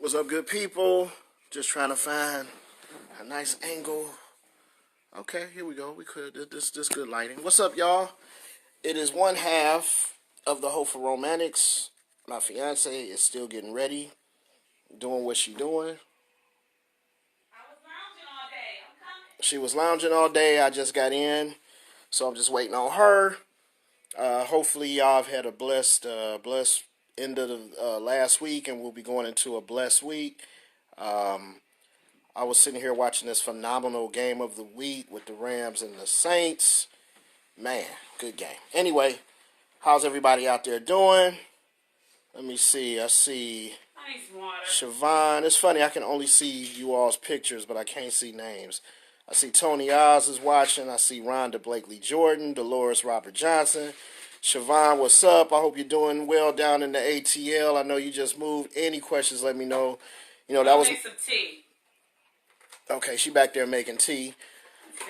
What's up, good people? Just trying to find a nice angle. Okay, here we go. We could this good lighting. What's up, y'all? It is one half of the Hopeful Romantics. My fiance is still getting ready, doing what she doing. I was lounging all day. I'm coming. She was lounging all day. I just got in, so I'm just waiting on her. Hopefully, y'all have had a blessed end of the last week, and we'll be going into a blessed week. I was sitting here watching this phenomenal game of the week with the Rams and the Saints. Man, good game. Anyway, how's everybody out there doing? Let me see. I see I need some water. Siobhan. It's funny, I can only see you all's pictures, but I can't see names. I see Tony Oz is watching. I see Rhonda Blakely Jordan, Dolores Robert Johnson. Siobhan, what's up? I hope you're doing well down in the ATL. I know you just moved. Any questions, let me know. You know, that was... Make some tea. Okay, she back there making tea.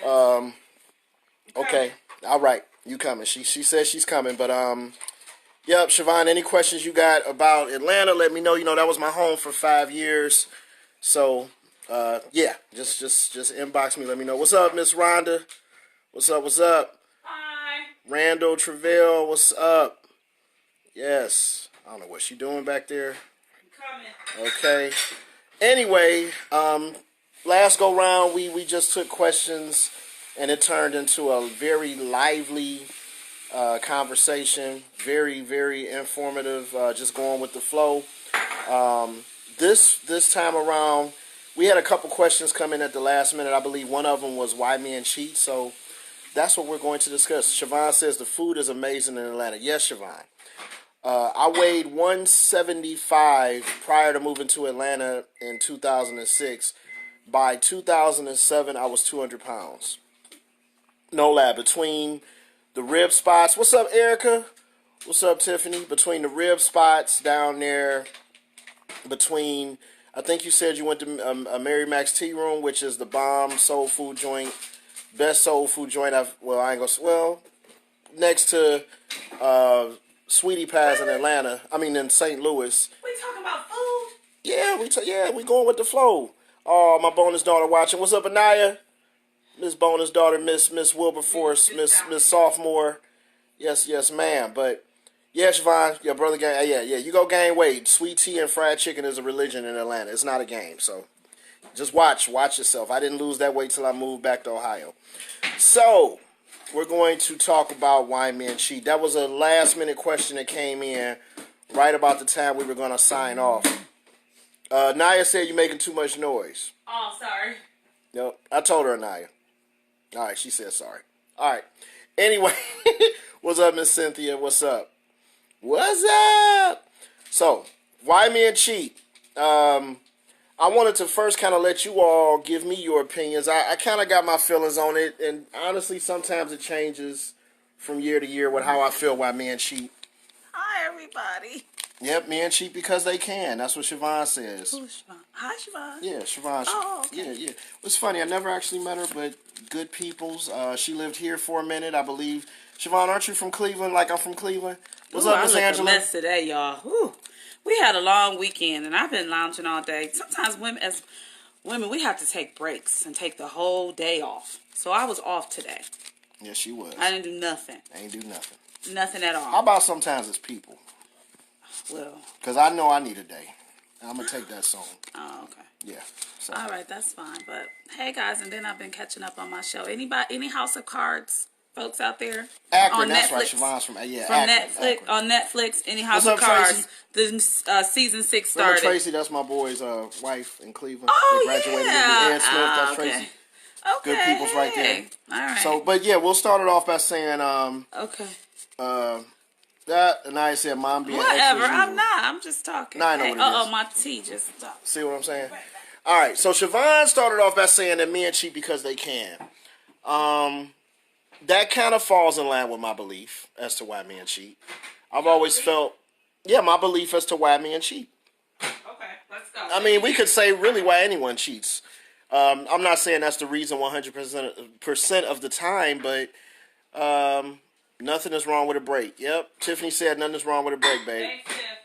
Okay, all right, you coming. She says she's coming, but yep, Siobhan, any questions you got about Atlanta, let me know. You know, that was my home for 5 years. So, yeah, just inbox me, let me know. What's up, Miss Rhonda? What's up? Hi. Randall Travell, what's up? Yes, I don't know what she doing back there. I'm coming. Okay. Anyway, last go round, we just took questions, and it turned into a very lively conversation. Very, very informative. Just going with the flow. This time around, we had a couple questions come in at the last minute. I believe one of them was why men cheat. So that's what we're going to discuss. Siobhan says the food is amazing in Atlanta. Yes, Siobhan. I weighed 175 prior to moving to Atlanta in 2006. By 2007, I was 200 pounds. No lie. Between the rib spots. What's up, Erica? What's up, Tiffany? Between the rib spots down there, between, I think you said you went to a Mary Mac's Tea Room, which is the bomb soul food joint. Best soul food joint next to Sweetie Pies in Atlanta. I mean, in St. Louis. We talking about food? Yeah, we going with the flow. Oh, my bonus daughter watching. What's up, Anaya? Miss bonus daughter, Miss Wilberforce, Miss Sophomore. Yes, ma'am. But yeah, Siobhan, your brother gang. Yeah. You go gain weight. Sweet tea and fried chicken is a religion in Atlanta. It's not a game. So just watch yourself. I didn't lose that weight till I moved back to Ohio. So we're going to talk about why men cheat. That was a last minute question that came in right about the time we were going to sign off. Naya said you're making too much noise. Oh, sorry. No, I told her, Naya. All right, she said sorry. All right. Anyway, what's up, Miss Cynthia? What's up? What's up? So, why men cheat? I wanted to first kind of let you all give me your opinions. I kind of got my feelings on it, and honestly, sometimes it changes from year to year with how I feel why men cheat. Hi, everybody. Yep, men cheat because they can. That's what Siobhan says. Who's Siobhan? Hi, Siobhan. Yeah, Siobhan. Oh, okay. Yeah. It's funny. I never actually met her, but good peoples. She lived here for a minute, I believe. Siobhan, aren't you from Cleveland? Like I'm from Cleveland. What's up, Miss Angela? I look a mess today, y'all. Whew. We had a long weekend, and I've been lounging all day. Sometimes as women, we have to take breaks and take the whole day off. So I was off today. Yes, she was. I didn't do nothing. Ain't do nothing. Nothing at all. How about sometimes it's people? Well. Because I know I need a day. I'm going to take that song. Oh, okay. Yeah. So. All right, that's fine. But hey, guys, and then I've been catching up on my show. Any House of Cards folks out there? Akron, on that's Netflix? right. Siobhan's from Akron. Akron. On Netflix, any House What's of up, Cards. Tracy? The season 6 started. Remember Tracy? That's my boy's wife in Cleveland. Oh, they graduated yeah. with Ann Smith. That's okay. Tracy. Okay. Good people's right there. All right. So, but yeah, we'll start it off by saying, okay. That, and I said, Mom being whatever. extra I'm not. I'm just talking. Nah, I know what it is. My tea just stopped. See what I'm saying? All right. So Siobhan started off by saying that men cheat because they can. That kind of falls in line with my belief as to why men cheat. I've always felt, my belief as to why men cheat. Okay, let's go. I mean, we could say really why anyone cheats. I'm not saying that's the reason 100% of the time, but nothing is wrong with a break. Yep. Tiffany said nothing is wrong with a break, babe. Thanks, Tiff.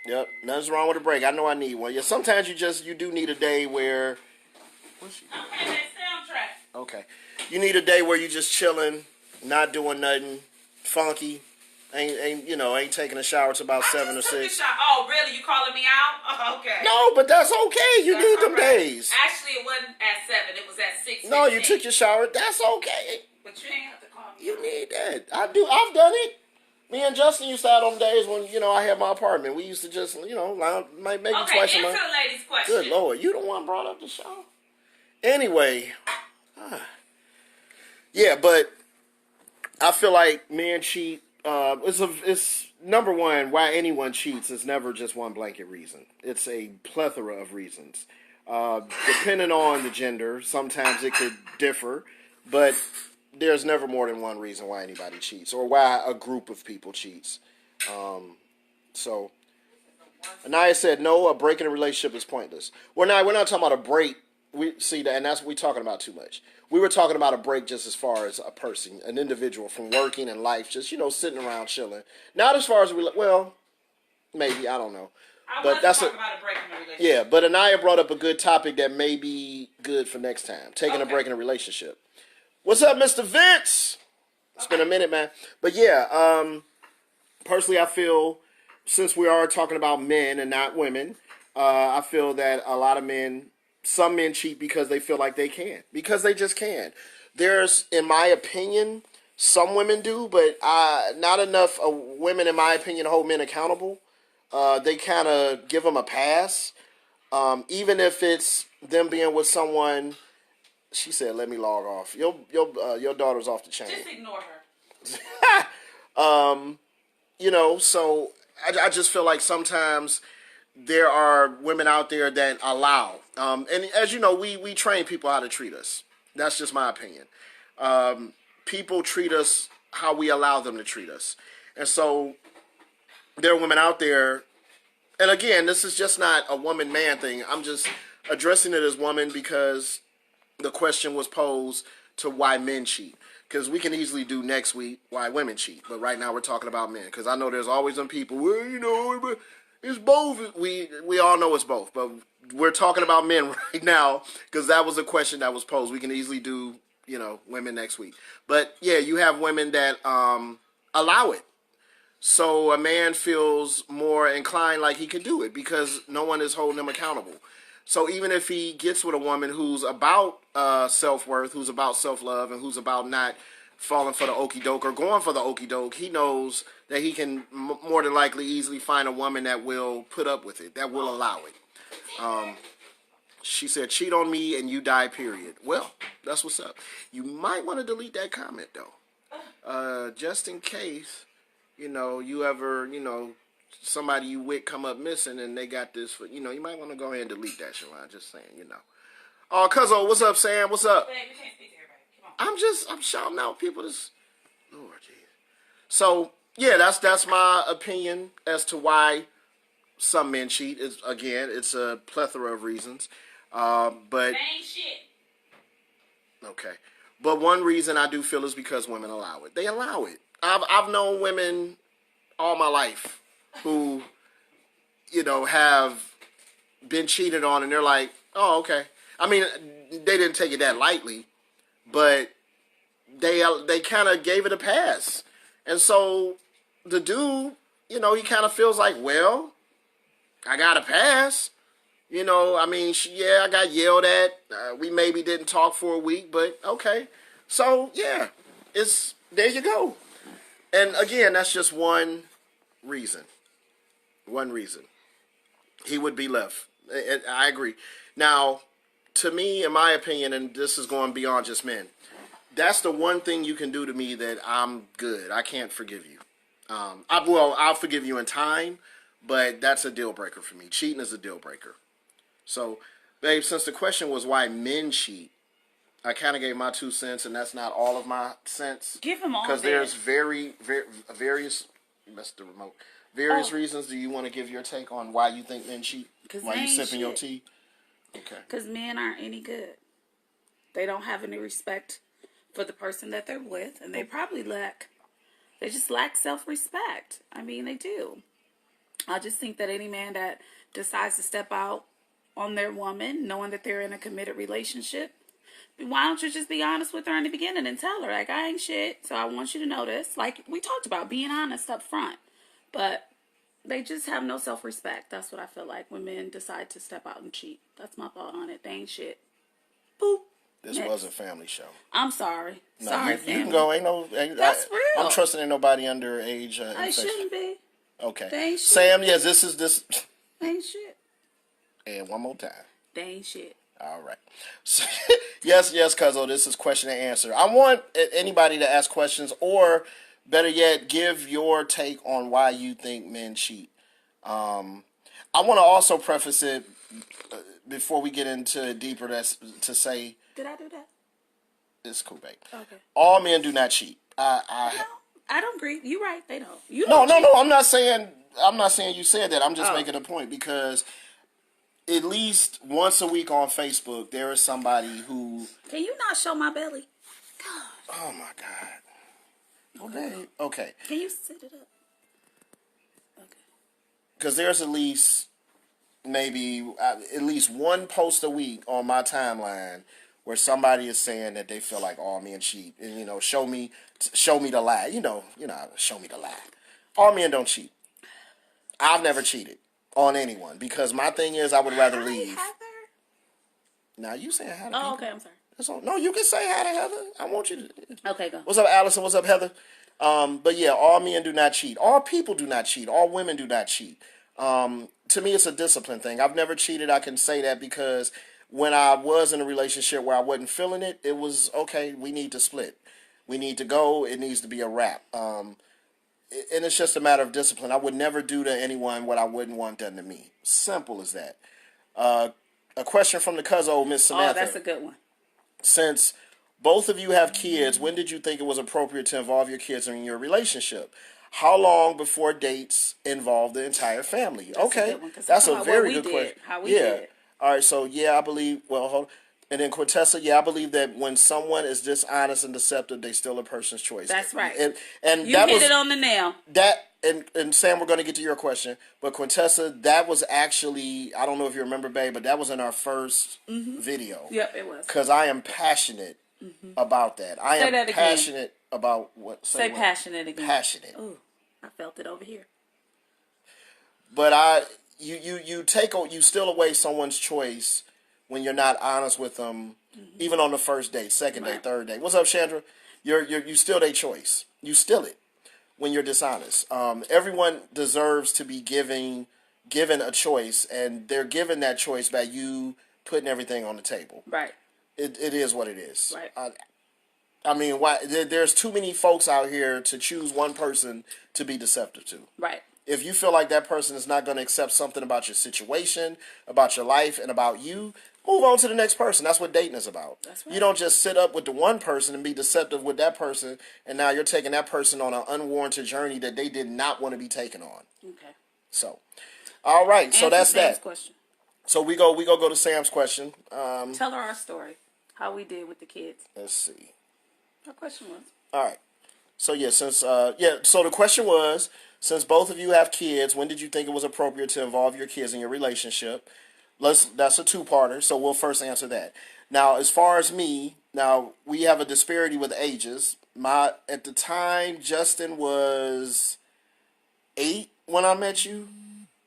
Yep. Nothing's wrong with a break. I know I need one. Yeah. Sometimes you do need a day where. What's she doing? Okay, that soundtrack. Okay. You need a day where you just chilling, not doing nothing, funky. Ain't taking a shower till about 7 or 6. Oh, really? You calling me out? Oh, okay. No, but that's okay. You need them days. Actually, it wasn't at 7. It was at 6. No, you took your shower. That's okay. But you ain't have to call me. You need that. I do. I've done it. Me and Justin used to have on days when I had my apartment. We used to just lounge, maybe twice a month. Answer the lady's question. Good Lord, you the one brought up the shower. Anyway, yeah, but I feel like men cheat. It's number one. Why anyone cheats is never just one blanket reason. It's a plethora of reasons. Depending on the gender, sometimes it could differ, but there's never more than one reason why anybody cheats or why a group of people cheats. So, Anaya said, no, a break in a relationship is pointless. We're not talking about a break. We see that, and that's what we're talking about too much. We were talking about a break just as far as a person, an individual from working and life, just, sitting around chilling. Not as far as, maybe, I don't know. But that's talking about a break in a relationship. Yeah, but Anaya brought up a good topic that may be good for next time, taking a break in a relationship. What's up, Mr. Vince? It's been a minute, man. But yeah, personally, I feel, since we are talking about men and not women, I feel that some men cheat because they feel like they can. Because they just can. There's, in my opinion, some women do, but not enough women, in my opinion, hold men accountable. They kind of give them a pass. Even if it's them being with someone. She said, "Let me log off." Your daughter's off the chain. Just ignore her. So I just feel like sometimes there are women out there that allow. And as you know, we train people how to treat us. That's just my opinion. People treat us how we allow them to treat us. And so there are women out there, and again, this is just not a woman-man thing. I'm just addressing it as woman because the question was posed to why men cheat. Because we can easily do next week why women cheat. But right now we're talking about men. Because I know there's always some people, it's both. We all know it's both. But we're talking about men right now because that was a question that was posed. We can easily do, women next week. But yeah, you have women that allow it. So a man feels more inclined like he can do it because no one is holding him accountable. So even if he gets with a woman who's about self-worth, who's about self-love, and who's about not falling for the okie doke or going for the okie doke, he knows that he can more than likely easily find a woman that will put up with it, that will allow it. She said, cheat on me and you die, period. Well, that's what's up. You might want to delete that comment, though. Just in case, you ever, somebody you with come up missing and they got this for, you might want to go ahead and delete that, Siobhan. Just saying, Oh, Cuzzo, what's up, Sam? What's up? Babe, you can't speak to everybody. Come on. I'm shouting out people. Lord, jeez. So, yeah, that's my opinion as to why some men cheat. It's a plethora of reasons. But Same shit. Okay. But one reason I do feel is because women allow it. They allow it. I've known women all my life who, have been cheated on, and they're like, oh, okay. I mean, they didn't take it that lightly, but they kind of gave it a pass. And so the dude, he kind of feels like, well, I got a pass. I got yelled at. We maybe didn't talk for a week, but okay. So, yeah, there you go. And again, that's just one reason. One reason. He would be left. I agree. Now, to me, in my opinion, and this is going beyond just men, that's the one thing you can do to me that I'm good. I can't forgive you. I'll forgive you in time, but that's a deal breaker for me. Cheating is a deal breaker. So, babe, since the question was why men cheat, I kind of gave my 2 cents, and that's not all of my cents. Give them all. Because there's various. You messed the remote. Various reasons. Do you want to give your take on why you think men cheat? While you sipping your tea? Okay. Because men aren't any good. They don't have any respect for the person that they're with, and they just lack self-respect. I mean, they do. I just think that any man that decides to step out on their woman, knowing that they're in a committed relationship, why don't you just be honest with her in the beginning and tell her, like, I ain't shit, so I want you to know this. Like we talked about, being honest up front. But they just have no self-respect. That's what I feel like when men decide to step out and cheat. That's my thought on it. They ain't shit. Boop. This was a family show. I'm sorry. No, Sorry, you can go. Ain't no. That's real. I'm trusting in nobody under age. I shouldn't be. Okay. They ain't shit. Sam, yes, this is this. They ain't shit. And one more time. They ain't shit. All right. So, yes, Cuzzo, this is question and answer. I want anybody to ask questions, or better yet, give your take on why you think men cheat. I want to also preface it before we get into it deeper. That's to say. Did I do that? It's cool, babe. Okay. All men do not cheat. No, I don't agree. You're right. They don't. You No. don't cheat. I'm not saying you said that. I'm just making a point because at least once a week on Facebook, there is somebody who. Can you not show my belly? God. Oh my God. Okay. Okay. Can you sit it up? Okay. Because there's at least maybe at least one post a week on my timeline where somebody is saying that they feel like all men cheat, and show me the lie. Show me the lie. All men don't cheat. I've never cheated on anyone because my thing is I would rather leave. Heather. Now you saying hi to Oh, people. okay. I'm sorry. No, you can say hi to Heather. I want you to. Okay, go. What's up, Allison? What's up, Heather? But yeah, all men do not cheat. All people do not cheat. All women do not cheat. To me, it's a discipline thing. I've never cheated. I can say that because when I was in a relationship where I wasn't feeling it, it was okay. We need to split. We need to go. It needs to be a wrap. And it's just a matter of discipline. I would never do to anyone what I wouldn't want done to me. Simple as that. A question from the cuzzo, Miss Samantha. Oh, that's a good one. Since both of you have kids, when did you think it was appropriate to involve your kids in your relationship? How long before dates involve the entire family? That's a very good question. How we did. All right, so I believe, hold on. And then Quintessa, I believe that when someone is dishonest and deceptive, they still a person's choice. That's right. And you that hit it on the nail. And Sam, we're going to get to your question. But Quintessa, that was actually, I don't know if you remember, babe, but that was in our first video. Yep, it was. Because I am passionate about that. I am passionate about what. Say passionate again. Passionate. Ooh, I felt it over here. But you steal away someone's choice when you're not honest with them, even on the first date, second date, third date. What's up, Chandra? You steal their choice. You steal it when you're dishonest. Everyone deserves to be given a choice, and they're given that choice by you putting everything on the table. Right. It is what it is. Right. I mean, why? There's too many folks out here to choose one person to be deceptive to. Right. If you feel like that person is not going to accept something about your situation, about your life, and about you, move on to the next person. That's what dating is about. That's right. You don't just sit up with the one person and be deceptive with that person, and now you're taking that person on an unwarranted journey that they did not want to be taken on. Okay. So, all right. So that's Sam's that. Question. So we go to Sam's question. Tell her our story. How we did with the kids. Let's see. Our question was. All right. So so the question was, since both of you have kids, when did you think it was appropriate to involve your kids in your relationship? That's a two-parter, so we'll first answer that. Now, as far as me, we have a disparity with ages. At the time, Justin was 8 when I met you,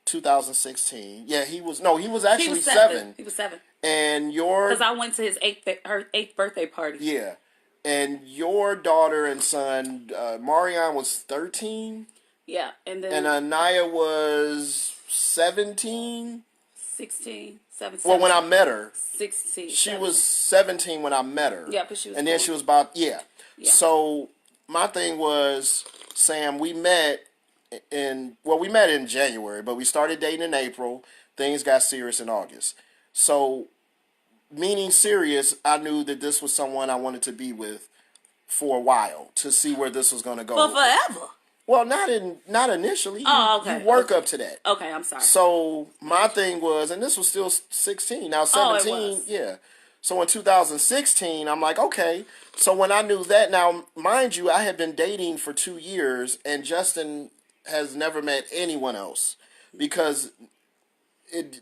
2016. Yeah, he was actually 7. He was 7. And because I went to his 8th birthday party. Yeah. And your daughter and son, Marion, was 13. Yeah, and then... And Anaya was 17? 16, 17. Well, when I met her. 16. She was 17 when I met her. Yeah, but she was... And then she was about... Yeah. So, my thing was, Sam, we met in January, but we started dating in April. Things got serious in August. So... meaning serious, I knew that this was someone I wanted to be with for a while to see where this was going to go. For forever. Well, not initially. Oh, okay. You work up to that. Okay, I'm sorry. So my thing was, and this was still 16. Now 17, it was. Yeah. So in 2016, I'm like, okay. So when I knew that, now mind you, I had been dating for 2 years, and Justin has never met anyone else. because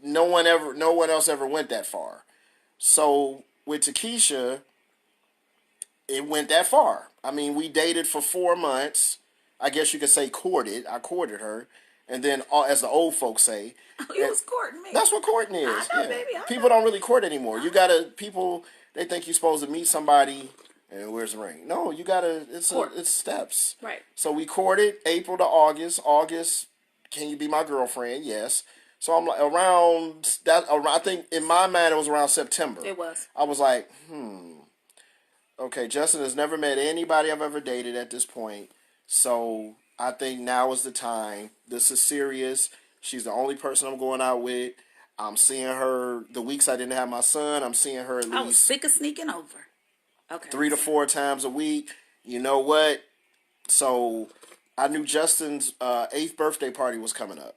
no one else ever went that far. So with Takesha, it went that far. I mean, we dated for 4 months. I guess you could say courted. I courted her, and then as the old folks say, He was courting me. that's what courting is. I know, baby. I People know. don't really court anymore. They think you're supposed to meet somebody and where's the ring? No, you gotta. It's steps. Right. So we courted April to August. August, can you be my girlfriend? Yes. So I'm like around that. I think in my mind it was around September. It was. I was like, okay, Justin has never met anybody I've ever dated at this point. So I think now is the time. This is serious. She's the only person I'm going out with. I'm seeing her the weeks I didn't have my son. I'm seeing her at least. I was sick of sneaking over. Okay. 3 to 4 times a week. You know what? So I knew Justin's 8th birthday party was coming up.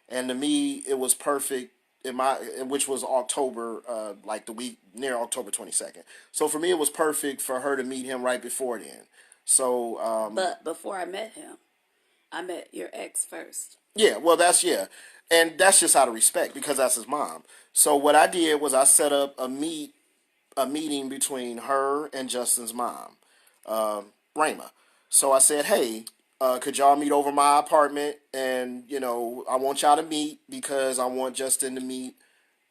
And to me, it was perfect which was October, like the week near October 22nd. So for me, it was perfect for her to meet him right before then. So, but before I met him, I met your ex first. Yeah, well, and that's just out of respect because that's his mom. So what I did was I set up a meeting between her and Justin's mom, Rayma. So I said, hey, could y'all meet over my apartment? And, I want y'all to meet because I want Justin to meet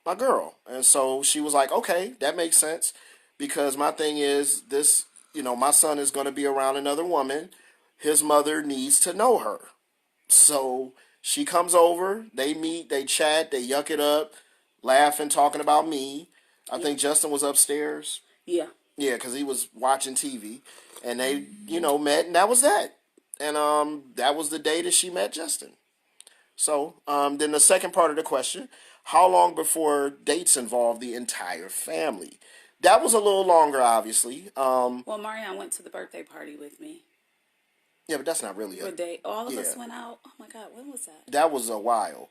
my girl. And so she was like, okay, that makes sense. Because my thing is this, my son is going to be around another woman. His mother needs to know her. So she comes over, they meet, they chat, they yuck it up, laughing, talking about me. I think Justin was upstairs. Yeah. Yeah, because he was watching TV. And they, met, and that was that. And that was the day that she met Justin. So then the second part of the question, how long before dates involved the entire family? That was a little longer, obviously. Well, Marianne went to the birthday party with me. Yeah, but that's not really a day. All of us went out. Oh, my God. When was that? That was a while.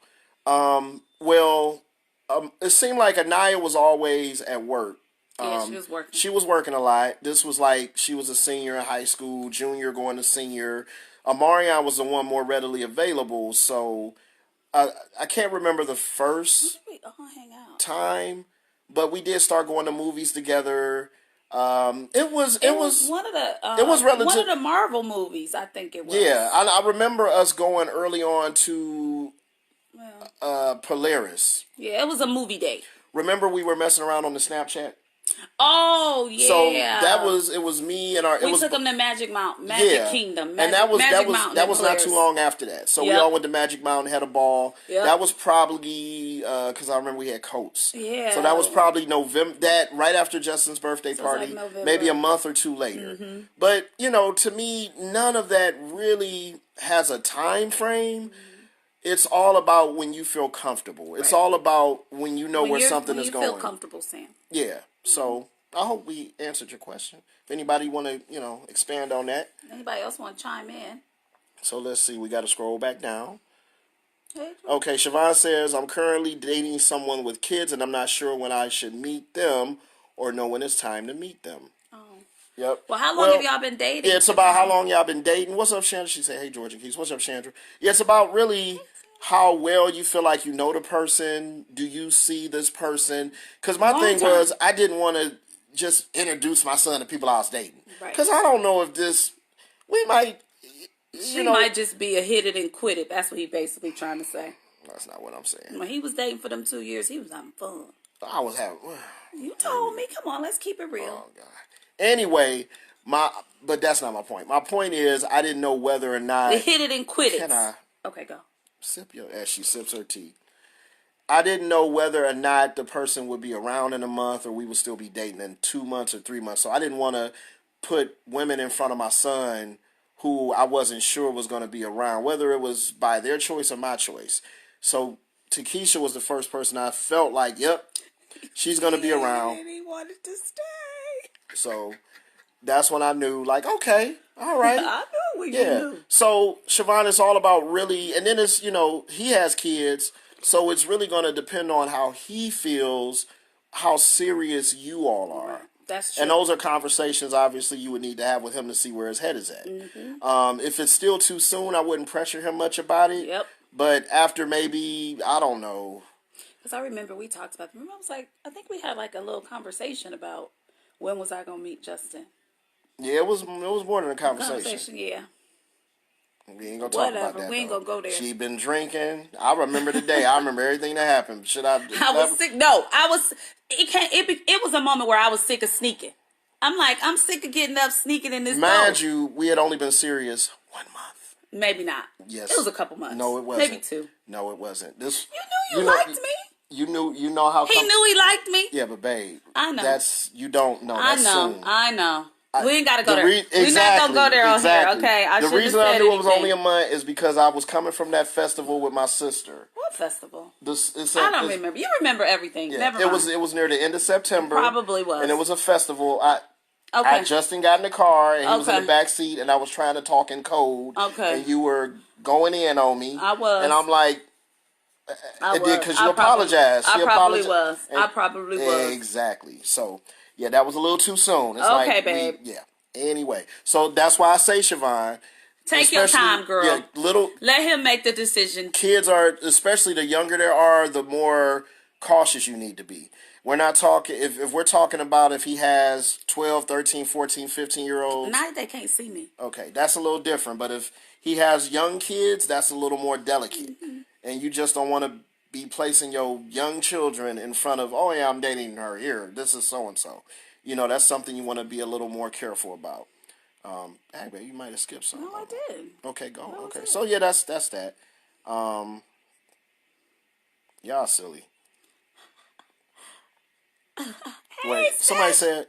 It seemed like Anaya was always at work. Yeah, she was working. She was working a lot. This was like she was a senior in high school, junior going to senior. Amarion was the one more readily available. So I can't remember the first we all hang out? time, but we did start going to movies together. It was one of the one of the Marvel movies, I think it was. Yeah, I remember us going early on to Polaris. Yeah, it was a movie date. Remember we were messing around on the Snapchat? Oh yeah. So it was me and we took them to Magic Kingdom, and that was not too long after that. So we all went to Magic Mountain, had a ball. Yep. That was probably because I remember we had coats. Yeah. So that was probably November. That right after Justin's birthday party, like maybe a month or two later. Mm-hmm. But to me, none of that really has a time frame. Mm-hmm. It's all about when you feel comfortable. It's all about when you know where something is going. When you feel comfortable, Sam. Yeah. So I hope we answered your question. If anybody want to, expand on that. Anybody else want to chime in? So let's see. We got to scroll back down. Hey, okay, Siobhan says, I'm currently dating someone with kids, and I'm not sure when I should meet them or know when it's time to meet them. Oh. Yep. Well, how long have y'all been dating? Yeah, it's about how long y'all been dating. What's up, Chandra? She said, hey, Georgia Keys. What's up, Chandra? Yeah, it's about really how well you feel like you know the person. Do you see this person? Because my thing was, I didn't want to just introduce my son to people I was dating. Because I don't know if she might just be a hit it and quit it. That's what he basically trying to say. That's not what I'm saying. When he was dating for them 2 years, he was having fun. I was having... You told me. Come on, let's keep it real. Oh, God. Anyway, but that's not my point. My point is, I didn't know whether or not... The hit it and quit it. Can I... Okay, go. Sip your... As she sips her tea. I didn't know whether or not the person would be around in a month or we would still be dating in 2 months or 3 months. So I didn't want to put women in front of my son who I wasn't sure was going to be around, whether it was by their choice or my choice. So Takesha was the first person I felt like, yep, she's going to be around. And he wanted to stay. So that's when I knew, like, okay, all right. I knew what you knew. So Siobhan, it's all about really, and then it's, he has kids, so it's really going to depend on how he feels, how serious you all are. That's true. And those are conversations, obviously, you would need to have with him to see where his head is at. Mm-hmm. If it's still too soon, I wouldn't pressure him much about it. Yep. But after maybe, I don't know. Because I remember we talked about. Remember, I was like, I think we had like a little conversation about when was I gonna meet Justin. Yeah, it was more than a conversation. Yeah. We ain't gonna talk about Whatever. that. We ain't though. gonna go there. She been drinking. I remember the day. I remember everything that happened. Should I? I was sick. No, I was. It was a moment where I was sick of sneaking. I'm like, I'm sick of getting up sneaking in this. Mind you, we had only been serious 1 month. Maybe not. Yes, it was a couple months. No, it wasn't. Maybe 2. No, it wasn't. This. You liked me. You know how. He knew he liked me. Yeah, but babe, I know. That's you don't know. That's soon. I know. We ain't got to go there. Exactly, We're not going to go there on here, okay? The reason I knew it was only a month is because I was coming from that festival with my sister. What festival? I don't remember. You remember everything. Yeah, Never mind. It was near the end of September. Probably was. And it was a festival. I Justin got in the car, and he was in the back seat, and I was trying to talk in code. Okay. And you were going in on me. I was. And I'm like... I was. Because you apologized. I probably was. I probably was. Exactly. So, yeah, that was a little too soon. It's okay, babe. Yeah. Anyway, so that's why I say, Siobhan, take your time, girl. Yeah, let him make the decision. Kids are, especially the younger they are, the more cautious you need to be. We're not talking, if we're talking about if he has 12, 13, 14, 15-year-olds. Now they can't see me. Okay, that's a little different. But if he has young kids, that's a little more delicate. Mm-hmm. And you just don't want to be placing your young children in front of, oh yeah, I'm dating her here. This is so-and-so. You know, that's something you want to be a little more careful about. Hey, babe, you might have skipped something. No, I did. Okay, go. Okay, so yeah, that's that. Y'all silly. Wait, somebody said,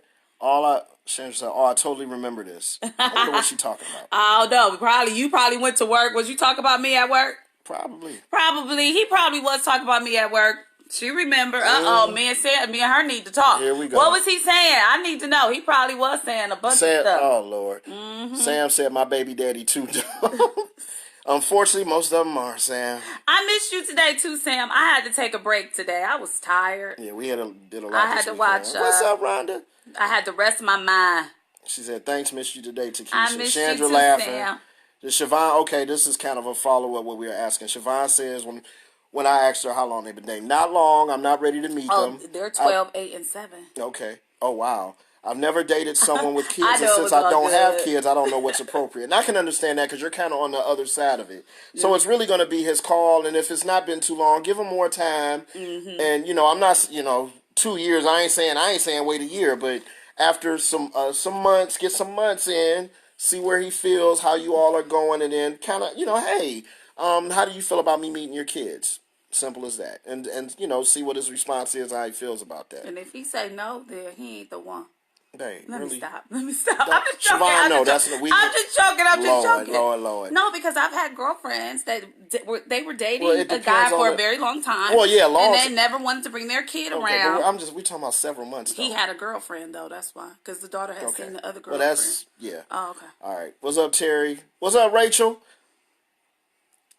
Sandra said, I totally remember this. I wonder what she talking about. Oh, no, you probably went to work. Was you talking about me at work? Probably. He probably was talking about me at work. She remember. Me and her need to talk. Here we go. What was he saying? I need to know. He probably was saying a bunch of stuff. Oh, Lord. Mm-hmm. Sam said my baby daddy too. Unfortunately, most of them are, Sam. I missed you today too, Sam. I had to take a break today. I was tired. Yeah, we did a lot. I had to watch. What's up, Rhonda? I had to rest my mind. She said, "Thanks, missed you today, Takesha." I missed Chandra you too, laughing. Sam. Siobhan, okay, this is kind of a follow-up what we were asking. Siobhan says when I asked her how long they've been dating, not long. I'm not ready to meet them. They're 12, 8, and 7. Okay. Oh, wow. I've never dated someone with kids, and since I don't have kids, I don't know what's appropriate. And I can understand that because you're kind of on the other side of it. Yeah. So it's really going to be his call, and if it's not been too long, give him more time. Mm-hmm. And, I'm not, 2 years, I ain't saying wait a year, but after some months, get some months in, see where he feels, how you all are going, and then kind of, hey, how do you feel about me meeting your kids? Simple as that. And see what his response is, how he feels about that. And if he say no, then he ain't the one. Hey, Let really? me stop. I'm just joking. Siobhan, I'm just joking. Lord. No, because I've had girlfriends that were dating a guy for a very long time. Well, yeah, long. And they never wanted to bring their kid around. We talking about several months. He had a girlfriend though. That's why, because the daughter had seen the other girlfriend. Well, that's Oh, okay. All right. What's up, Terry? What's up, Rachel?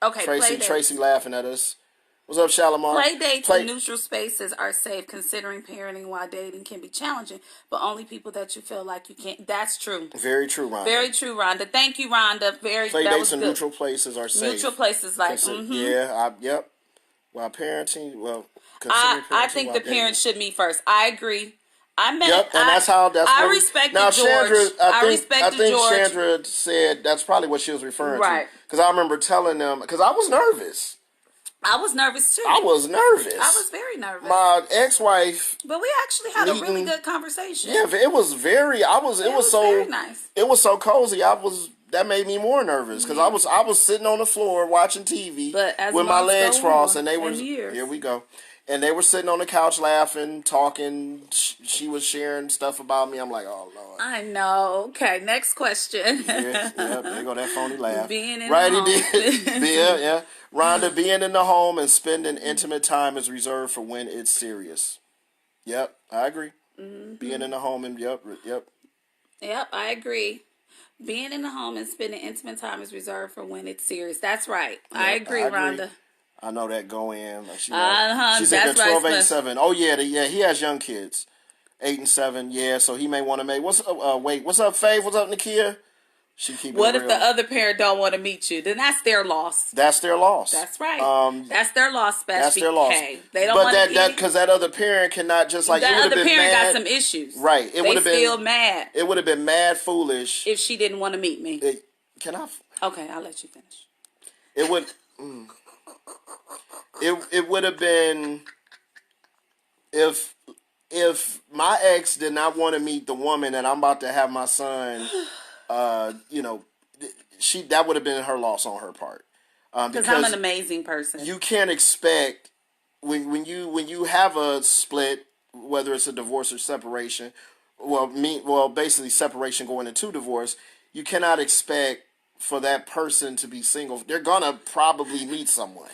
Okay. Tracy laughing at us. What's up, Shalimar? Play dates in neutral spaces are safe, considering parenting while dating can be challenging, but only people that you feel like you can't. That's true. Very true, Rhonda. Very true, Rhonda. Thank you, Rhonda. Play dates in neutral places are safe. Neutral places, like, yep. While parenting, I think the parents should meet first. I agree. And I respect now, George. Chandra, I think George. Chandra said that's probably what she was referring to. Because I remember telling them, because I was nervous. I was nervous too. I was nervous. I was very nervous. My ex-wife. But we actually had a really good conversation. Yeah, it was very. It was so very nice. It was so cozy. That made me more nervous because I was sitting on the floor watching TV with my legs crossed, and they were here we go. And they were sitting on the couch laughing, talking. She was sharing stuff about me. I'm like, oh, Lord. I know. Okay, next question. Yeah, there go that phony laugh. Being in the home. He did. Yeah. Rhonda, being in the home and spending intimate time is reserved for when it's serious. Yep, I agree. Mm-hmm. Being in the home and yep. Yep, I agree. Being in the home and spending intimate time is reserved for when it's serious. That's right. Yep, I agree, Rhonda. I know that go in. Like she said 12, 8, 7. Oh, yeah, he has young kids. 8 and 7, yeah, so he may want to make... What's up, Faith? What's up, Nakia? She keep What it if real. the other parent don't want to meet you? Then that's their loss. That's their loss. That's right. That's their loss, especially. That's their loss. Hey, they don't want to that because that other parent cannot just like that it would other have been parent mad. got some issues. Right. It would have been still mad. It would have been mad foolish if she didn't want to meet me. Can I? Okay, I'll let you finish. It would. It would have been if my ex did not want to meet the woman that I'm about to have my son. You know, that would have been her loss on her part. Because I'm an amazing person. You can't expect when you have a split, whether it's a divorce or separation. Basically separation going into divorce. You cannot expect for that person to be single. They're gonna probably meet someone.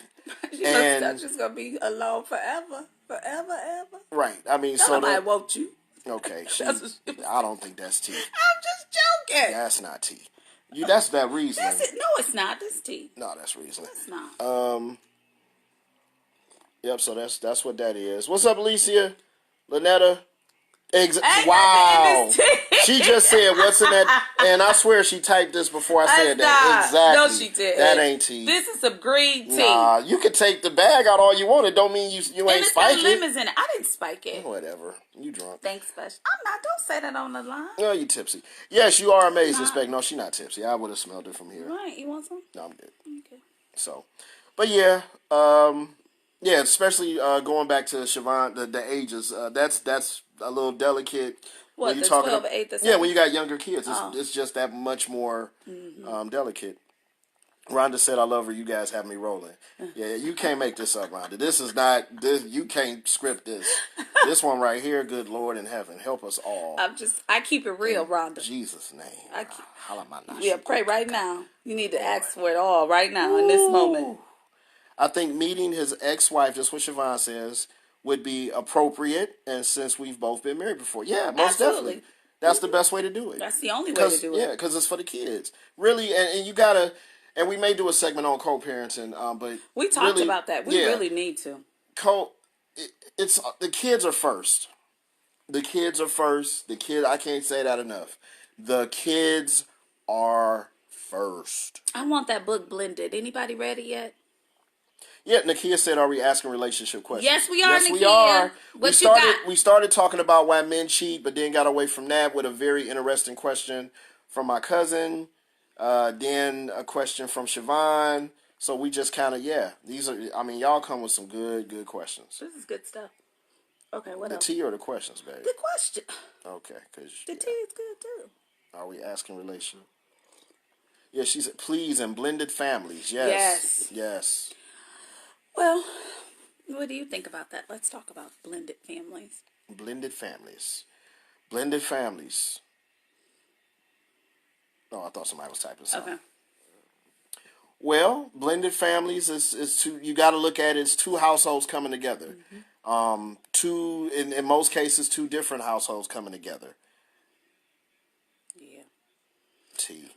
She's just gonna be alone forever, ever. Right. I mean, I won't you. Okay. I don't think that's tea. I'm just joking. That's not tea. That's that reasoning. No, it's not. That's tea. No, that's reasoning. It's not. Yep. So that's what that is. What's up, Alicia? Lynetta? Wow. She just said what's in that, and I swear she typed this before I said that. Exactly. No, she did. That ain't tea. This is some green tea. Nah, you can take the bag out all you want. It don't mean you ain't spiking. And it's lemons in it. I didn't spike it. Whatever. You drunk. Thanks, special. I'm not. Don't say that on the line. No, you tipsy. Yes, you are amazing, Spec. No, she's not tipsy. I would have smelled it from here. Right. You want some? No, I'm good. Okay. So, but yeah, especially going back to Siobhan, the ages. That's a little delicate. What, when the 12, 8, the 7? Yeah, when you got younger kids, it's just that much more delicate. Rhonda said, "I love her. You guys have me rolling." Yeah, you can't make this up, Rhonda. This is not this. You can't script this. This one right here. Good Lord in heaven, help us all. I keep it real, Rhonda. Jesus' name. Yeah, pray right now. You need to ask for it all right now in this moment. I think meeting his ex-wife, just what Siobhan says, would be appropriate, and since we've both been married before, yeah, most definitely, that's the best way to do it. That's the only way to do it. Yeah, because it's for the kids, really, and you gotta. And we may do a segment on co-parenting, but we talked about that. We really need to. It's the kids are first. The kids are first. I can't say that enough. The kids are first. I want that book blended. Anybody ready yet? Yeah, Nakia said, "Are we asking relationship questions?" Yes, we are. Nakia. We are. What we started talking about why men cheat, but then got away from that with a very interesting question from my cousin. Then a question from Siobhan. So we just kind of, these are, y'all come with some good questions. This is good stuff. Okay, what else? The tea or the questions, baby? The question. Okay. The tea is good, too. Are we asking relation? Yeah, she said, please, and blended families. Yes. Well, what do you think about that? Let's talk about blended families. Blended families. Oh, I thought somebody was typing something. Okay. Well, blended families is two. You got to look at it as two households coming together. Two in most cases, two different households coming together. Yeah.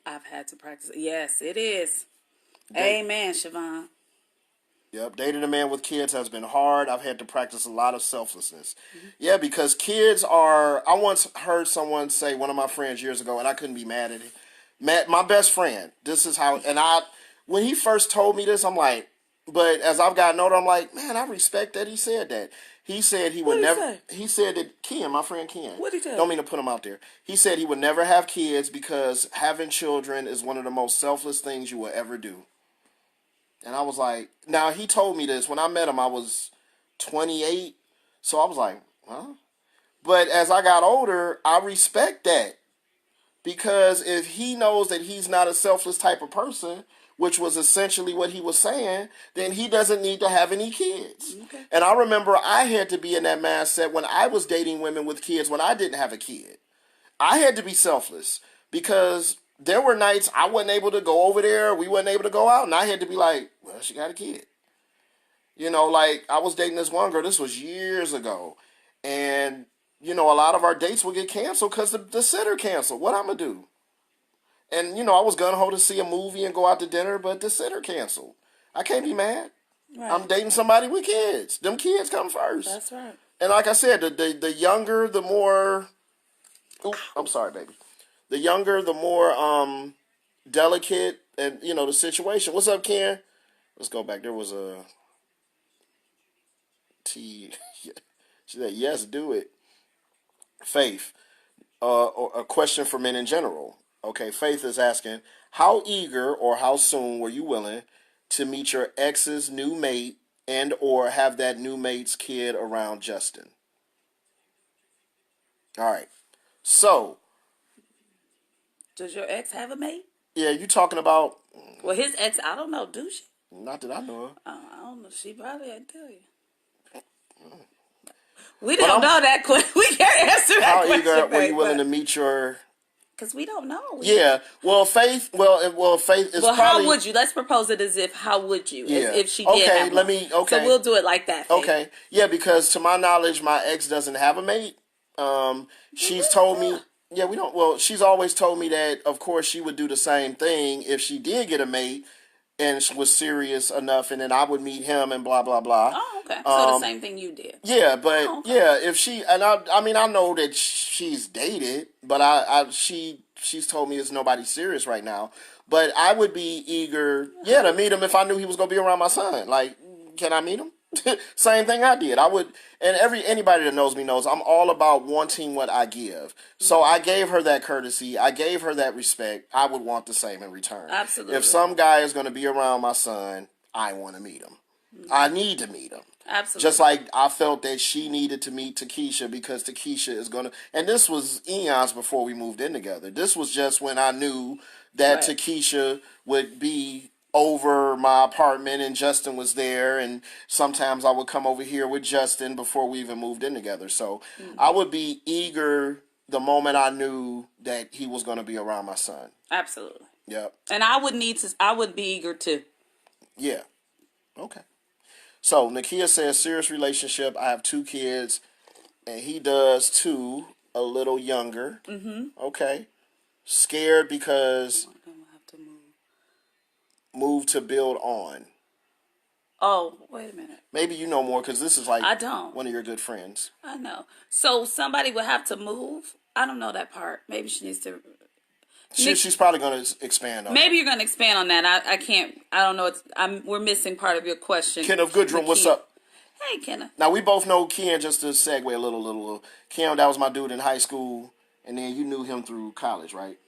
I've had to practice. Yes, it is. Amen, Siobhan. Yep, dating a man with kids has been hard. I've had to practice a lot of selflessness. Yeah, because kids are. I once heard someone say, one of my friends years ago, and I couldn't be mad at it. My best friend, this is how, and when he first told me this, I'm like, but as I've gotten older, I'm like, man, I respect that he said that. He said he would never, he said that Ken, my friend Ken, what did he tell? Don't mean to put him out there. He said he would never have kids because having children is one of the most selfless things you will ever do. And I was like, now he told me this, when I met him, I was 28, so I was like, huh? But as I got older, I respect that. Because if he knows that he's not a selfless type of person, which was essentially what he was saying, then he doesn't need to have any kids. Okay. And I remember I had to be in that mindset when I was dating women with kids when I didn't have a kid. I had to be selfless because there were nights I wasn't able to go over there, we wasn't able to go out, and I had to be like, well, she got a kid. You know, like I was dating this one girl, this was years ago, and a lot of our dates would get canceled because the sitter canceled. What I'm going to do? And, I was gung-ho to see a movie and go out to dinner, but the sitter canceled. I can't be mad. Right. I'm dating somebody with kids. Them kids come first. That's right. And like I said, the younger, the more... Ooh, I'm sorry, baby. The younger, the more delicate and, the situation. What's up, Ken? Let's go back. There was a T. She said, yes, do it. Faith, or a question for men in general. Okay, Faith is asking, how eager or how soon were you willing to meet your ex's new mate and or have that new mate's kid around Justin? All right. So, Does your ex have a mate? yeah, you talking about, Well, his ex, I don't know, do she? not that I know of. I don't know. She probably had to tell you. We But don't know that question. We can't answer that How question. eager were you willing to meet your? Because we don't know. Yeah. Well, Faith. Well, Faith is Well, probably. how would you? Let's propose it as if, how would you? Yeah. As if she did have one. Okay. So we'll do it like that, Faith. Okay. Yeah, because to my knowledge, my ex doesn't have a mate. She's told me. Yeah, we don't. Well, she's always told me that, of course, she would do the same thing if she did get a mate and she was serious enough, and then I would meet him and blah blah blah. Oh, okay. So the same thing you did. Yeah, but yeah, if she and I mean, I know that she's dated, but she's told me it's nobody serious right now. But I would be eager, to meet him if I knew he was gonna be around my son. Like, can I meet him? Same thing I did. I would, and anybody that knows me knows I'm all about wanting what I give. So I gave her that courtesy. I gave her that respect. I would want the same in return. Absolutely. If some guy is going to be around my son, I want to meet him. Mm-hmm. I need to meet him. Absolutely. Just like I felt that she needed to meet Takesha because Takesha is going to, and this was eons before we moved in together. This was just when I knew that Takesha would be over my apartment and Justin was there, and sometimes I would come over here with Justin before we even moved in together. So I would be eager the moment I knew that he was going to be around my son. Absolutely. Yep. And I would be eager too. Yeah. Okay. So Nakia says, serious relationship. I have 2 kids and he does too, a little younger. Mm-hmm. Okay. Scared because move to build on. Oh, wait a minute. Maybe you know more because this is like I don't. One of your good friends. I know. So somebody would have to move. I don't know that part. Maybe she needs to. She's probably going to expand on. Maybe you're going to expand on that. I can't. I don't know. We're missing part of your question. Ken of Goodrum, what's up? Hey, Kenna. Now we both know Ken. Just to segue a little. Ken, that was my dude in high school, and then you knew him through college, right?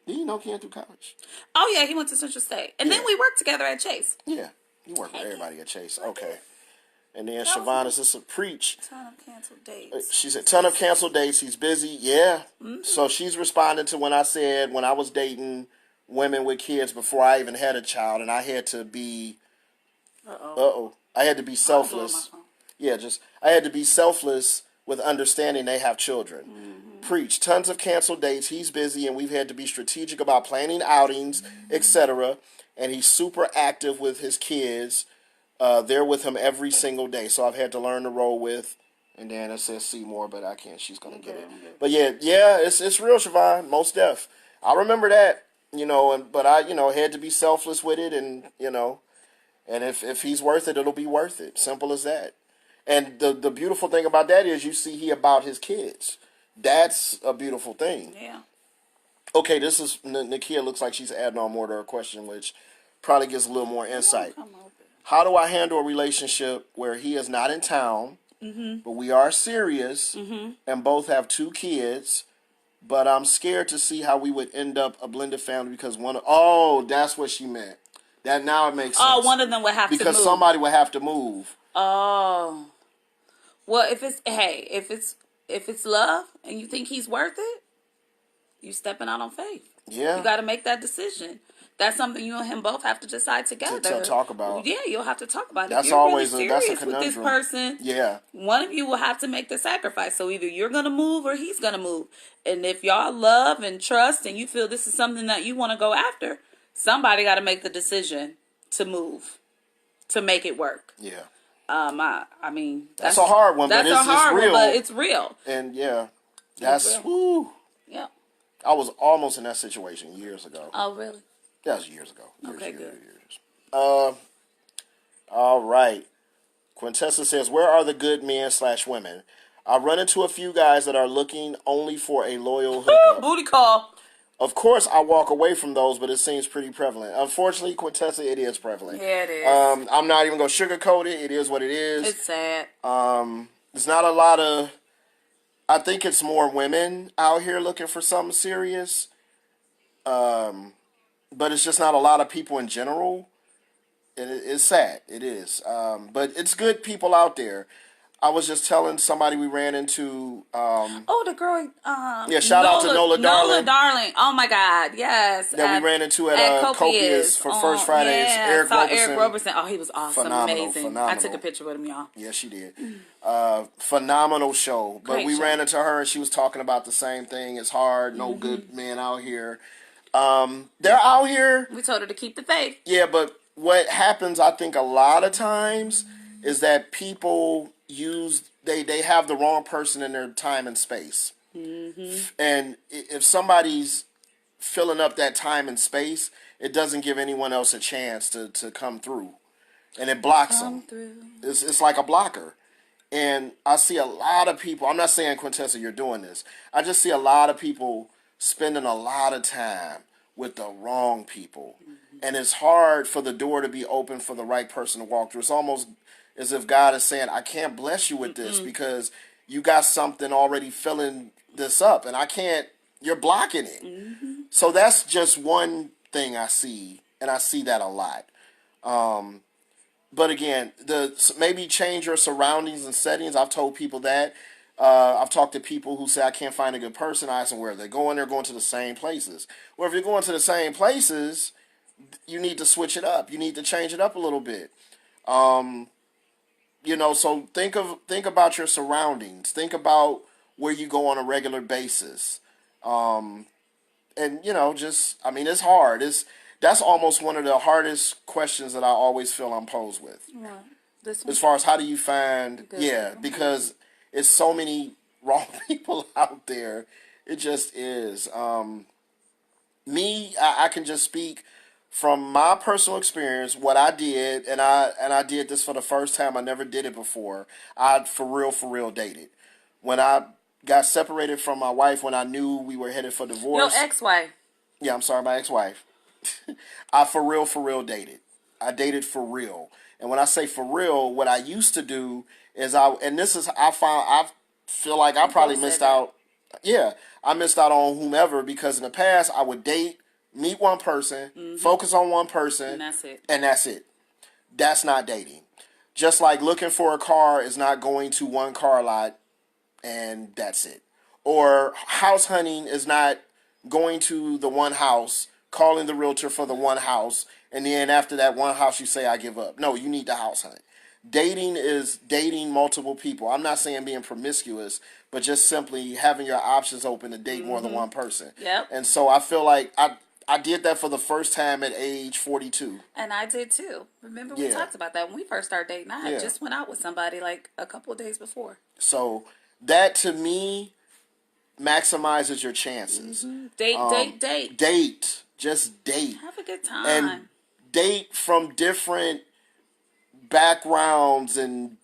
Did you know Ken through college? Oh, yeah, he went to Central State. And then we worked together at Chase. Yeah, you worked with everybody at Chase. Okay. And then Siobhan is just a preach. Ton of canceled dates. She said, ton of canceled dates. He's busy. Yeah. Mm-hmm. So she's responding to when I said when I was dating women with kids before I even had a child, and I had to be, I had to be selfless. Yeah, I had to be selfless with understanding they have children. Mm-hmm. Preach. Tons of canceled dates. He's busy, and we've had to be strategic about planning outings, etc. And he's super active with his kids. They're with him every single day. So I've had to learn to roll with. And then it says Seymour, but I can't. She's going to get it. But yeah, it's real, Siobhan. Most def. I remember that, but I, had to be selfless with it. And, and if he's worth it, it'll be worth it. Simple as that. And the beautiful thing about that is you see he about his kids. That's a beautiful thing. Yeah. Okay, this is, Nakia looks like she's adding on more to her question, which probably gives a little more insight. How do I handle a relationship where he is not in town, but we are serious, and both have 2 kids, but I'm scared to see how we would end up a blended family because that's what she meant. That now it makes sense. Oh, one of them would have to move. Because somebody would have to move. Oh. Well, if it's love and you think he's worth it, you stepping out on faith. Yeah. You got to make that decision. That's something you and him both have to decide together. To talk about. Yeah, you'll have to talk about it. That's if you're always really that's a serious conundrum. with this person, yeah, one of you will have to make the sacrifice. So either you're going to move or he's going to move. And if y'all love and trust and you feel this is something that you want to go after, somebody got to make the decision to move, to make it work. Yeah. I mean, that's a hard one, but it's real. But it's real. And yeah, that's woo. Yeah. I was almost in that situation years ago. Oh, really? That was years ago. Okay, good. All right. Quintessa says, where are the good men / women? I run into a few guys that are looking only for a loyal hookup. Booty call. Of course, I walk away from those, but it seems pretty prevalent. Unfortunately, Quintessa, it is prevalent. Yeah, it is. I'm not even going to sugarcoat it. It is what it is. It's sad. There's not a lot of... I think it's more women out here looking for something serious. But it's just not a lot of people in general. It's sad. It is. But it's good people out there. I was just telling somebody we ran into. The girl. Yeah, shout out to Nola Darling. Nola Darling. Oh my God, yes. That we ran into at Copia's for First Fridays. Yeah, Eric Roberson. Oh, he was awesome. Amazing. I took a picture with him, y'all. Yeah, she did. Phenomenal show. But Great we show. ran into her and she was talking about the same thing. It's hard. No good men out here. They're out here. We told her to keep the faith. Yeah, but what happens, I think, a lot of times is that people they have the wrong person in their time and space. And if somebody's filling up that time and space, it doesn't give anyone else a chance to come through. And it blocks them. It's like a blocker. And I see a lot of people, I'm not saying, Quintessa, you're doing this. I just see a lot of people spending a lot of time with the wrong people. And it's hard for the door to be open for the right person to walk through. It's almost as if God is saying, I can't bless you with this because you got something already filling this up. And you're blocking it. So that's just one thing I see. And I see that a lot. But again, maybe change your surroundings and settings. I've told people that. I've talked to people who say, I can't find a good person. I ask them where they're going. They're going to the same places. Well, if you're going to the same places, you need to switch it up. You need to change it up a little bit. So think about your surroundings. Think about where you go on a regular basis. It's hard. That's almost one of the hardest questions that I always feel I'm posed with. Yeah. This one. As far as how do you find, because it's so many wrong people out there. It just is. I can just speak from my personal experience, what I did, and I did this for the first time. I never did it before. I for real dated. When I got separated from my wife, when I knew we were headed for divorce. Your ex-wife. Yeah, I'm sorry, my ex-wife. I for real dated. I dated for real. And when I say for real, what I used to do is I feel like I probably missed out. Yeah, I missed out on whomever because in the past I would date, meet one person, focus on one person, and that's it. And that's it. That's not dating. Just like looking for a car is not going to one car lot and that's it. Or house hunting is not going to the one house, calling the realtor for the one house, and then after that one house you say, I give up. No, you need to house hunt. Dating is dating multiple people. I'm not saying being promiscuous, but just simply having your options open to date more than one person. Yep. And so I feel like I did that for the first time at age 42. And I did too. Remember we talked about that when we first started dating. I had just went out with somebody like a couple of days before. So that to me maximizes your chances. Date. Date. Just date. Have a good time. And date from different backgrounds and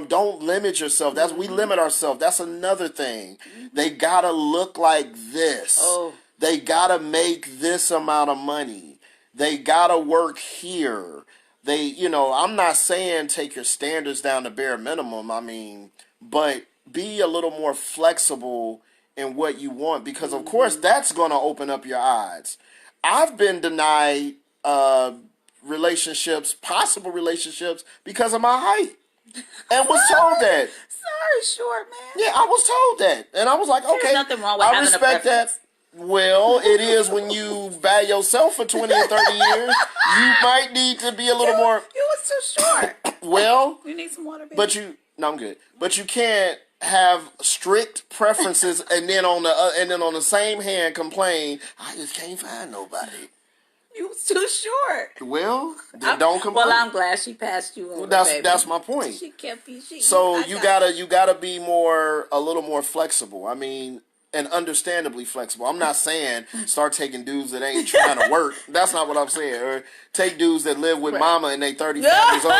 don't limit yourself. We limit ourselves. That's another thing. They gotta look like this. Oh. They gotta make this amount of money. They gotta work here. I'm not saying take your standards down to bare minimum. But be a little more flexible in what you want because of course that's gonna open up your odds. I've been denied possible relationships because of my height. And was told that. Sorry, short man. Yeah, I was told that. And I was like, okay, there's nothing wrong with I having respect a that. Well, it is when you value yourself for 20 and 30 years. You might need to be a little more. You was too short. Well, you need some water, baby. I'm good. But you can't have strict preferences and then on the same hand complain, I just can't find nobody. You was too short. Well, then don't complain. Well, I'm glad she passed you over. That's my point. She kept you. So you gotta be a little more flexible. And understandably flexible. I'm not saying start taking dudes that ain't trying to work. That's not what I'm saying. Or take dudes that live with mama and they 35 years old.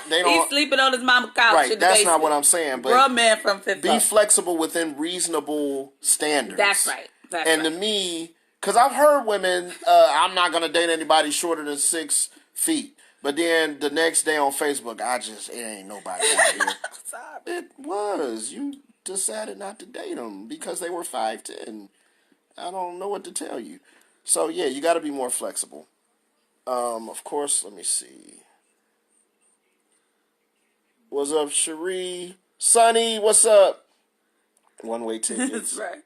They don't. He's sleeping on his mama couch. Right. That's not what I'm saying. But grown man from 50. Be flexible within reasonable standards. That's right. To me, Because I've heard women, I'm not going to date anybody shorter than 6 feet. But then the next day on Facebook, it ain't nobody out here. Sorry. It was. You decided not to date them because they were 5'10". I don't know what to tell you. So, yeah, you got to be more flexible. Of course, let me see. What's up, Cherie? Sonny, what's up? One-way tickets. That's right.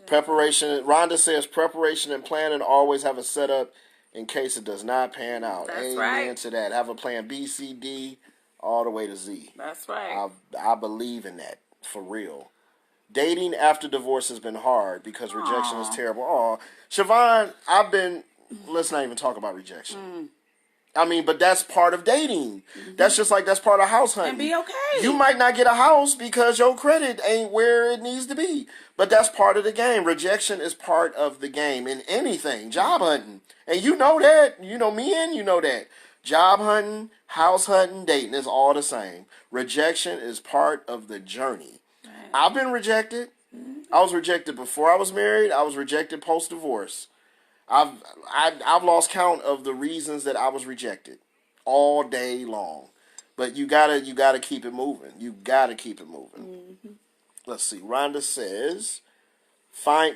Preparation. Rhonda says preparation and planning always have a setup in case it does not pan out. That's Amen right. to that. Have a plan B, C, D, all the way to Z. That's right. I believe in that, for real. Dating after divorce has been hard because rejection is terrible. Oh, Siobhan, let's not even talk about rejection. I mean, but that's part of dating. That's just like that's part of house hunting. And be okay. You might not get a house because your credit ain't where it needs to be. But that's part of the game. Rejection is part of the game in anything. Job hunting. And you know that. You know me and you know that. Job hunting, house hunting, dating is all the same. Rejection is part of the journey. Right. I've been rejected. I was rejected before I was married. I was rejected post-divorce. I've lost count of the reasons that I was rejected all day long. But you gotta keep it moving. You gotta keep it moving. Let's see. Rhonda says,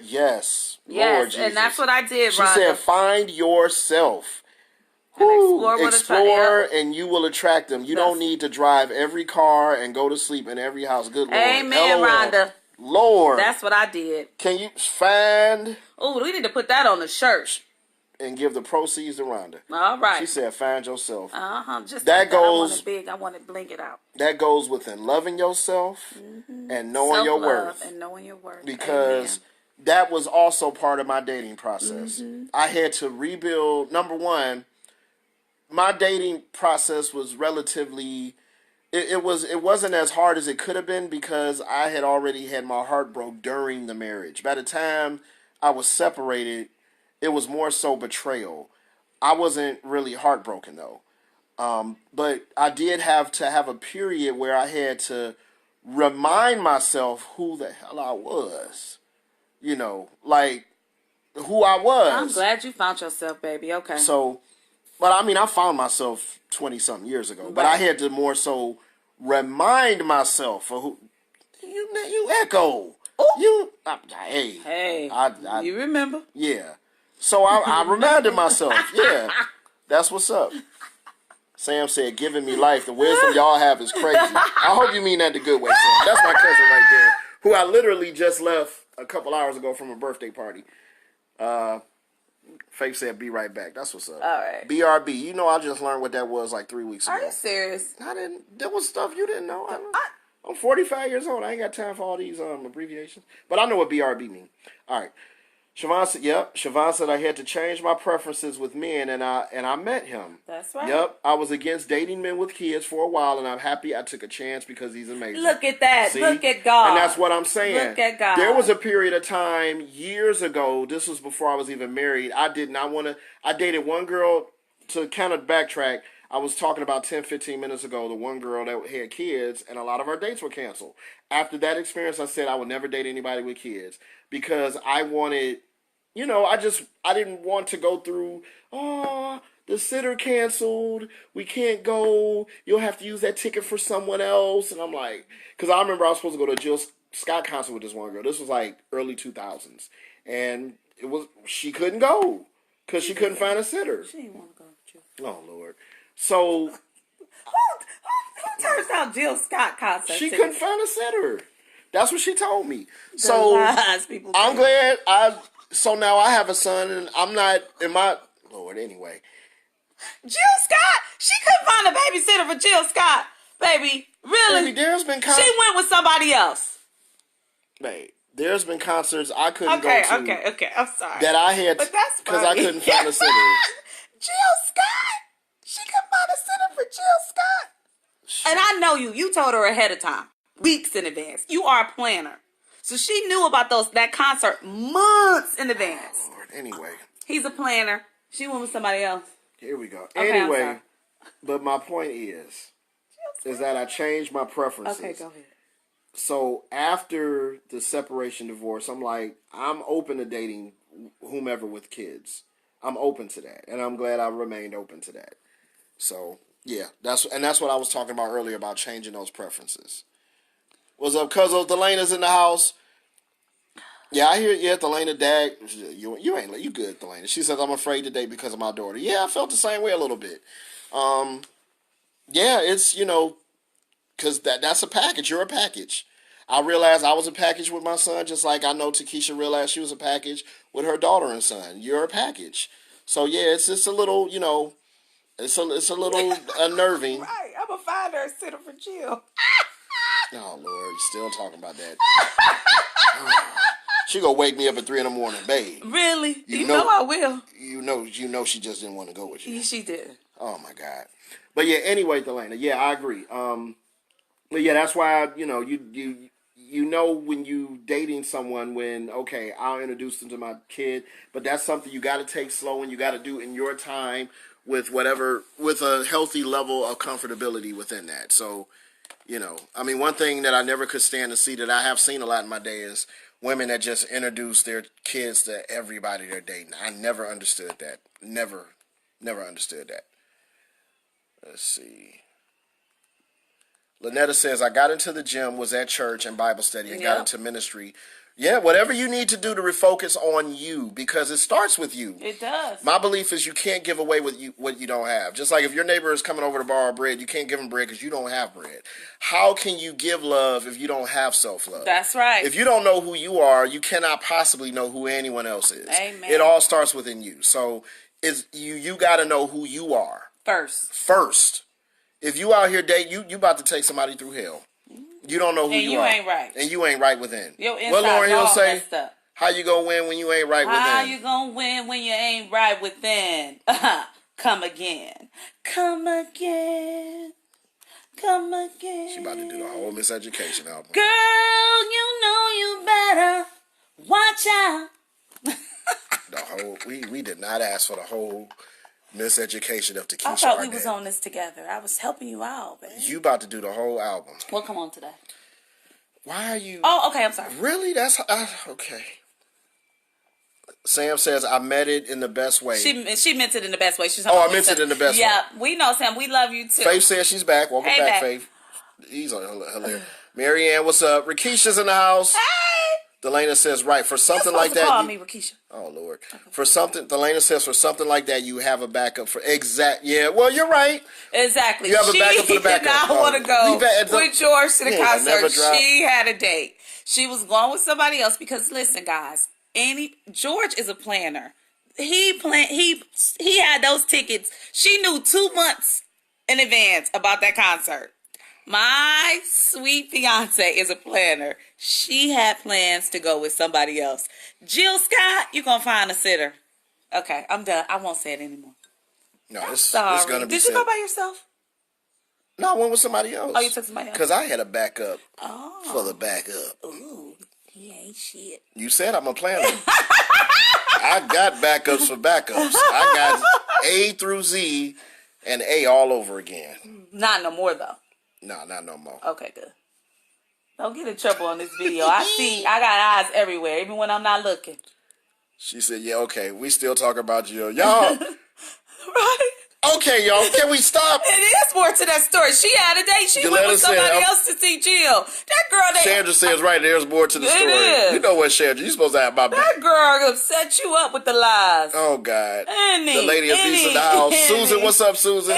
yes, Lord Jesus. And that's what I did, She Rhonda. said, find yourself. And explore and you will attract them. You don't need to drive every car and go to sleep in every house. Good Lord. Amen, LOL. Rhonda. Lord. That's what I did. Can you find... Oh, we need to put that on the shirt. And give the proceeds to Rhonda. All right. She said, find yourself. Just that like goes. I want it big. I want it blink it out. That goes within loving yourself and knowing your worth. And knowing your worth. Because that was also part of my dating process. I had to rebuild. Number one, my dating process was relatively. It wasn't as hard as it could have been because I had already had my heart broke during the marriage. By the time I was separated, it was more so betrayal. I wasn't really heartbroken though. But I did have to have a period where I had to remind myself who the hell I was. You know, like who I was. I'm glad you found yourself, baby. Okay. So, but I mean, I found myself 20-something years ago. Right. But I had to more so remind myself of who you Echo. Ooh. Hey. You remember? Yeah. So I reminded myself. Yeah, that's what's up. Sam said, giving me life. The wisdom y'all have is crazy. I hope you mean that the good way, Sam. That's my cousin right there, who I literally just left a couple hours ago from a birthday party. Faith said, be right back. That's what's up. All right. BRB. You know, I just learned what that was like 3 weeks ago. Are you serious? I didn't. There was stuff you didn't know. I'm 45 years old. I ain't got time for all these abbreviations. But I know what BRB means. All right. Siobhan said, Siobhan said I had to change my preferences with men, and I met him. That's right. Yep. I was against dating men with kids for a while, and I'm happy I took a chance because he's amazing. Look at that. See? Look at God. And that's what I'm saying. Look at God. There was a period of time years ago, this was before I was even married, I dated one girl, to kind of backtrack, I was talking about 10, 15 minutes ago, the one girl that had kids, and a lot of our dates were canceled. After that experience, I said I would never date anybody with kids because I wanted, I didn't want to go through, the sitter canceled, we can't go, you'll have to use that ticket for someone else. And I'm like, because I remember I was supposed to go to a Jill Scott concert with this one girl. This was like early 2000s. And she couldn't go because she couldn't find a sitter. She didn't want to go with you. Oh, Lord. So, who turns down Jill Scott concert? She couldn't find a sitter. That's what she told me. I'm glad so now I have a son and I'm not Lord, anyway. Jill Scott? She couldn't find a babysitter for Jill Scott. Baby, really? Baby, there's been she went with somebody else. Babe, there's been concerts I couldn't go to. Okay, I'm sorry. That I had because I couldn't find a sitter. Jill Scott? She could find a sitter for Jill Scott. And I know you. You told her ahead of time. Weeks in advance. You are a planner. So she knew about that concert months in advance. Oh, Lord. Anyway. He's a planner. She went with somebody else. Here we go. Okay, but my point is that I changed my preferences. Okay, go ahead. So after the separation divorce, I'm like, I'm open to dating whomever with kids. I'm open to that, and I'm glad I remained open to that. So yeah, that's what I was talking about earlier about changing those preferences. What's up, Cuzzo? Delena's in the house. Yeah, I hear. Yeah, Delena, dad, you ain't you good, Delena. She says I'm afraid to date because of my daughter. Yeah, I felt the same way a little bit. Um, yeah, it's because that's a package. You're a package. I realized I was a package with my son, just like I know Takesha realized she was a package with her daughter and son. You're a package. So yeah, it's just a little, it's a little unnerving. Right, I'm gonna find her a sitter for Jill. Oh Lord, you still talking about that? She gonna wake me up at 3 a.m, babe. Really? You know I will. You know she just didn't want to go with you. She did. Oh my God. But yeah, anyway, Delana, yeah, I agree. But yeah, that's why you know when you dating someone when okay, I'll introduce them to my kid, but that's something you got to take slow and you got to do in your time with a healthy level of comfortability within that. So, I mean, one thing that I never could stand to see that I have seen a lot in my day is women that just introduce their kids to everybody they're dating. I never understood that. Never understood that. Let's see. Lynetta says, I got into the gym, was at church and Bible study, and got into ministry. Yeah, whatever you need to do to refocus on you, because it starts with you. It does. My belief is you can't give away what you don't have. Just like if your neighbor is coming over to borrow bread, you can't give him bread because you don't have bread. How can you give love if you don't have self-love? That's right. If you don't know who you are, you cannot possibly know who anyone else is. Amen. It all starts within you. So you got to know who you are. First. If you out here dating, you about to take somebody through hell. You don't know who you are. And you ain't right. And you ain't right within. Your inside what Lauryn Hill say? Messed up. How you gonna win when you ain't right within? How you gonna win when you ain't right within? Come again. Come again. Come again. She about to do the whole Miseducation album. Girl, you know you better watch out. The whole we did not ask for the whole Miseducation of Takesha. I thought we was on this together. I was helping you out, baby. You about to do the whole album. What come on today? Why are you? Oh, okay. I'm sorry. Really? That's okay. Sam says I met it in the best way. She meant it in the best way. She's I meant it in the best way. Yeah, we know, Sam. We love you too. Faith says she's back. Welcome back, Faith. He's on hilarious. Marianne, what's up? Rakisha's in the house. Hey. Delana says, right, for something like that. Call me Rakisha. Oh, Lord. Okay. Delana says, for something like that, you have a backup for yeah, well, you're right. Exactly. You have a backup for the backup. She did not want to go with George to the concert. She had a date. She was going with somebody else because, listen, guys, George is a planner. He had those tickets. She knew 2 months in advance about that concert. My sweet fiance is a planner. She had plans to go with somebody else. Jill Scott, you're going to find a sitter. Okay, I'm done. I won't say it anymore. No, it's going to be Did you go by yourself? No, I went with somebody else. Oh, you took somebody else? Because I had a backup for the backup. Ooh, he ain't shit. You said I'm a planner. I got backups for backups. I got A through Z and A all over again. Not no more, though. No, not no more. Okay, good. Don't get in trouble on this video. I got eyes everywhere, even when I'm not looking. She said, yeah, okay, we still talk about Jill. Y'all. Right? Okay, y'all, can we stop? It is more to that story. She had a date. She went with somebody else to see Jill. That girl Chandra says, right, there's more to the story. Is. You know what, Chandra, you're supposed to have my back. That girl set you up with the lies. Oh, God. The lady of peace in the house. Susan, what's up, Susan?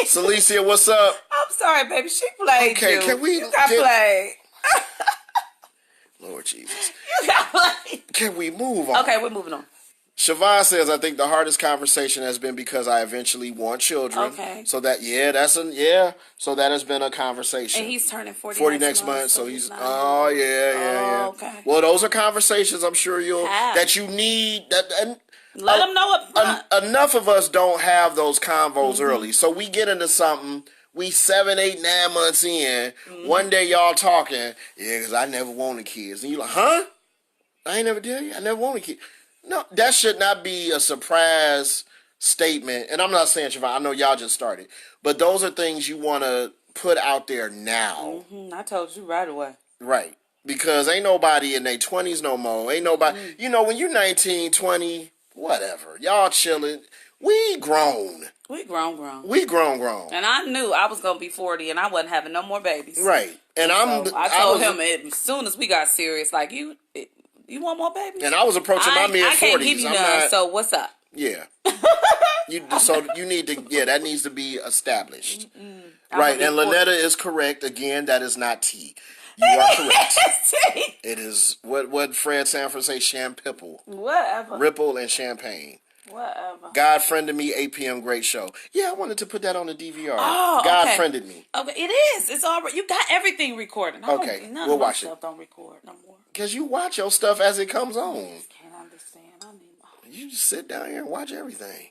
Celicia, what's up? I'm sorry, baby. She played you. Okay, can we... You got played. Lord Jesus. You got played. Can we move on? Okay, we're moving on. Siobhan says, I think the hardest conversation has been because I eventually want children. Okay. So that, so that has been a conversation. And he's turning 40 next month. So he's, yeah. Okay. Well, those are conversations I'm sure that you need. Let them know up enough of us don't have those convos early. So we get into something, we 7, 8, 9 months in, one day y'all talking, because I never wanted kids. And you're like, huh? I ain't never tell you. I never wanted kids. No, that should not be a surprise statement. And I'm not saying, Siobhan, I know y'all just started. But those are things you want to put out there now. I told you right away. Right. Because ain't nobody in their 20s no more. Ain't nobody. You know, when you're 19, 20, whatever. Y'all chilling. We grown. We grown. We grown. And I knew I was going to be 40 and I wasn't having no more babies. Right. And I told him as soon as we got serious, like, you want more babies? And I was approaching my mid-40s. I can't give you none, so what's up? Yeah. So you need to, that needs to be established. Right. And Lynetta is correct. Again, that is not tea. You are correct. It is what Fred Sanford say, champipple. Whatever. Ripple and champagne. Whatever. God friended me, 8 p.m. great show. Yeah, I wanted to put that on the DVR. Oh, God friended me. Okay, it is. It's all right. You got everything recorded. Okay, we'll watch it. Don't record no more. Because you watch your stuff as it comes on. I just can't understand. You just sit down here and watch everything.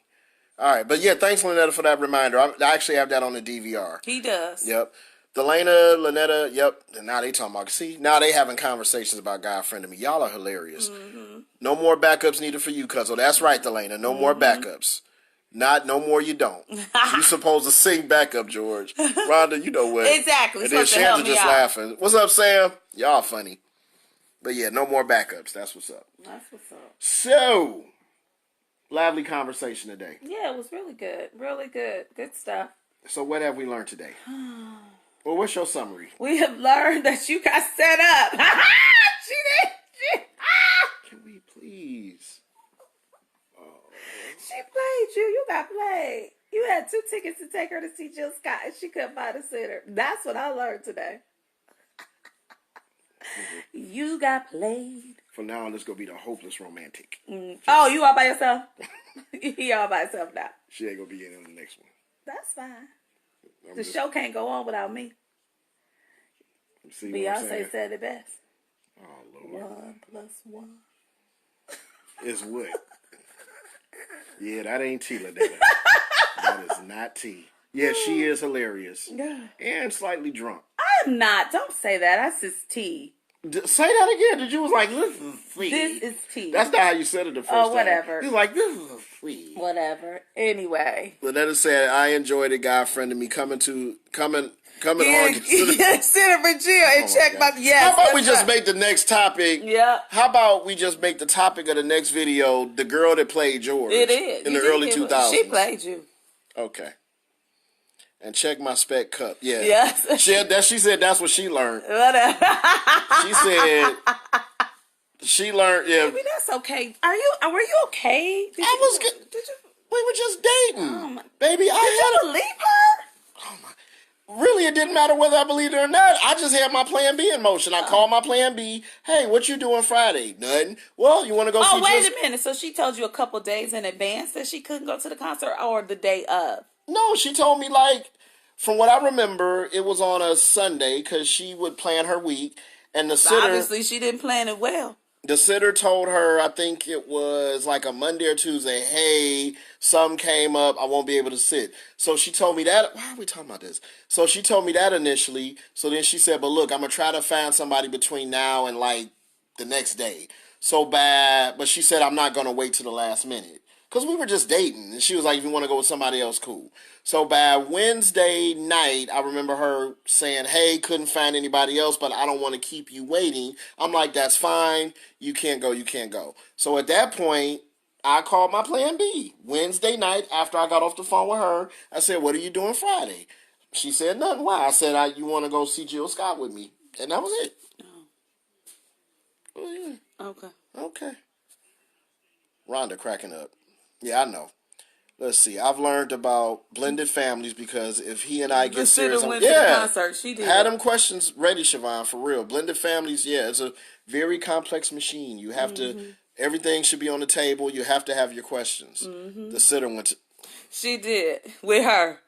All right, but yeah, thanks, Lynetta, for that reminder. I actually have that on the DVR. He does. Yep. Delana, Lynetta, yep. And now they talking about, see, now they having conversations about God friending me. Y'all are hilarious. Mm-hmm. No more backups needed for you, cuzzo. That's right, Delana. No more backups. No more you don't. You supposed to sing backup, George. Rhonda, you know what. Exactly. And then Shanta just laughing. What's up, Sam? Y'all funny. But yeah, no more backups. That's what's up. That's what's up. So, lively conversation today. Yeah, it was really good. Really good. Good stuff. So what have we learned today? Well, what's your summary? We have learned that you got set up. She did. Can we please? Oh. She played you. You got played. You had 2 tickets to take her to see Jill Scott, and she couldn't find a sitter. That's what I learned today. You got played. From now on, it's going to be the Hopeless Romantic. Oh, you all by yourself? You all by yourself now. She ain't going to be in the next one. That's fine. The show can't go on without me. See Beyonce said it best. Oh, Lord. 1 + 1 is what? Yeah, that ain't T, Lynetta. That is not T. Yeah, she is hilarious. And slightly drunk. I'm not. Don't say that. That's his T. Say that again. Did you was like, this is sweet. This is T. That's not how you said it the first time. Oh, whatever. He's like, this is sweet. Whatever. Anyway. Lynetta said, I enjoyed it. God friended me coming on. Sit in Virginia and check my. Yes. How about we just make the next topic? Yeah. How about we just make the topic of the next video the girl that played George? It is. In the early 2000s. She played you. Okay. And check my spec cup. Yeah. Yes. She said that's what she learned. Whatever. She said she learned. Yeah. Maybe that's okay. Were you okay? Did you? We were just dating, baby. Did you believe her? Oh my. Really, it didn't matter whether I believed it or not. I just had my plan B in motion. I called my plan B. Hey, what you doing Friday? Nothing. Well, you want to go see Oh, wait a minute. So she told you a couple days in advance that she couldn't go to the concert, or the day of? No, she told me, like, from what I remember, it was on a Sunday because she would plan her week. And the sitter... Obviously, she didn't plan it well. The sitter told her, I think it was like a Monday or Tuesday, hey, something came up, I won't be able to sit. So she told me that. Why are we talking about this? So she told me that initially. So then she said, but look, I'm going to try to find somebody between now and like the next day. So bad. But she said, I'm not going to wait till the last minute. Because we were just dating. And she was like, if you want to go with somebody else, cool. So by Wednesday night, I remember her saying, hey, couldn't find anybody else, but I don't want to keep you waiting. I'm like, that's fine. You can't go. You can't go. So at that point, I called my plan B. Wednesday night, after I got off the phone with her, I said, what are you doing Friday? She said, nothing. Why? I said, you want to go see Jill Scott with me. And that was it. Oh, yeah. Okay. Rhonda cracking up. Yeah, I know. Let's see. I've learned about blended families because if he and I get serious, went to the concert. She did. Had them questions ready, Siobhan, for real. Blended families, yeah, it's a very complex machine. You have to. Everything should be on the table. You have to have your questions. The sitter went to. She did with her.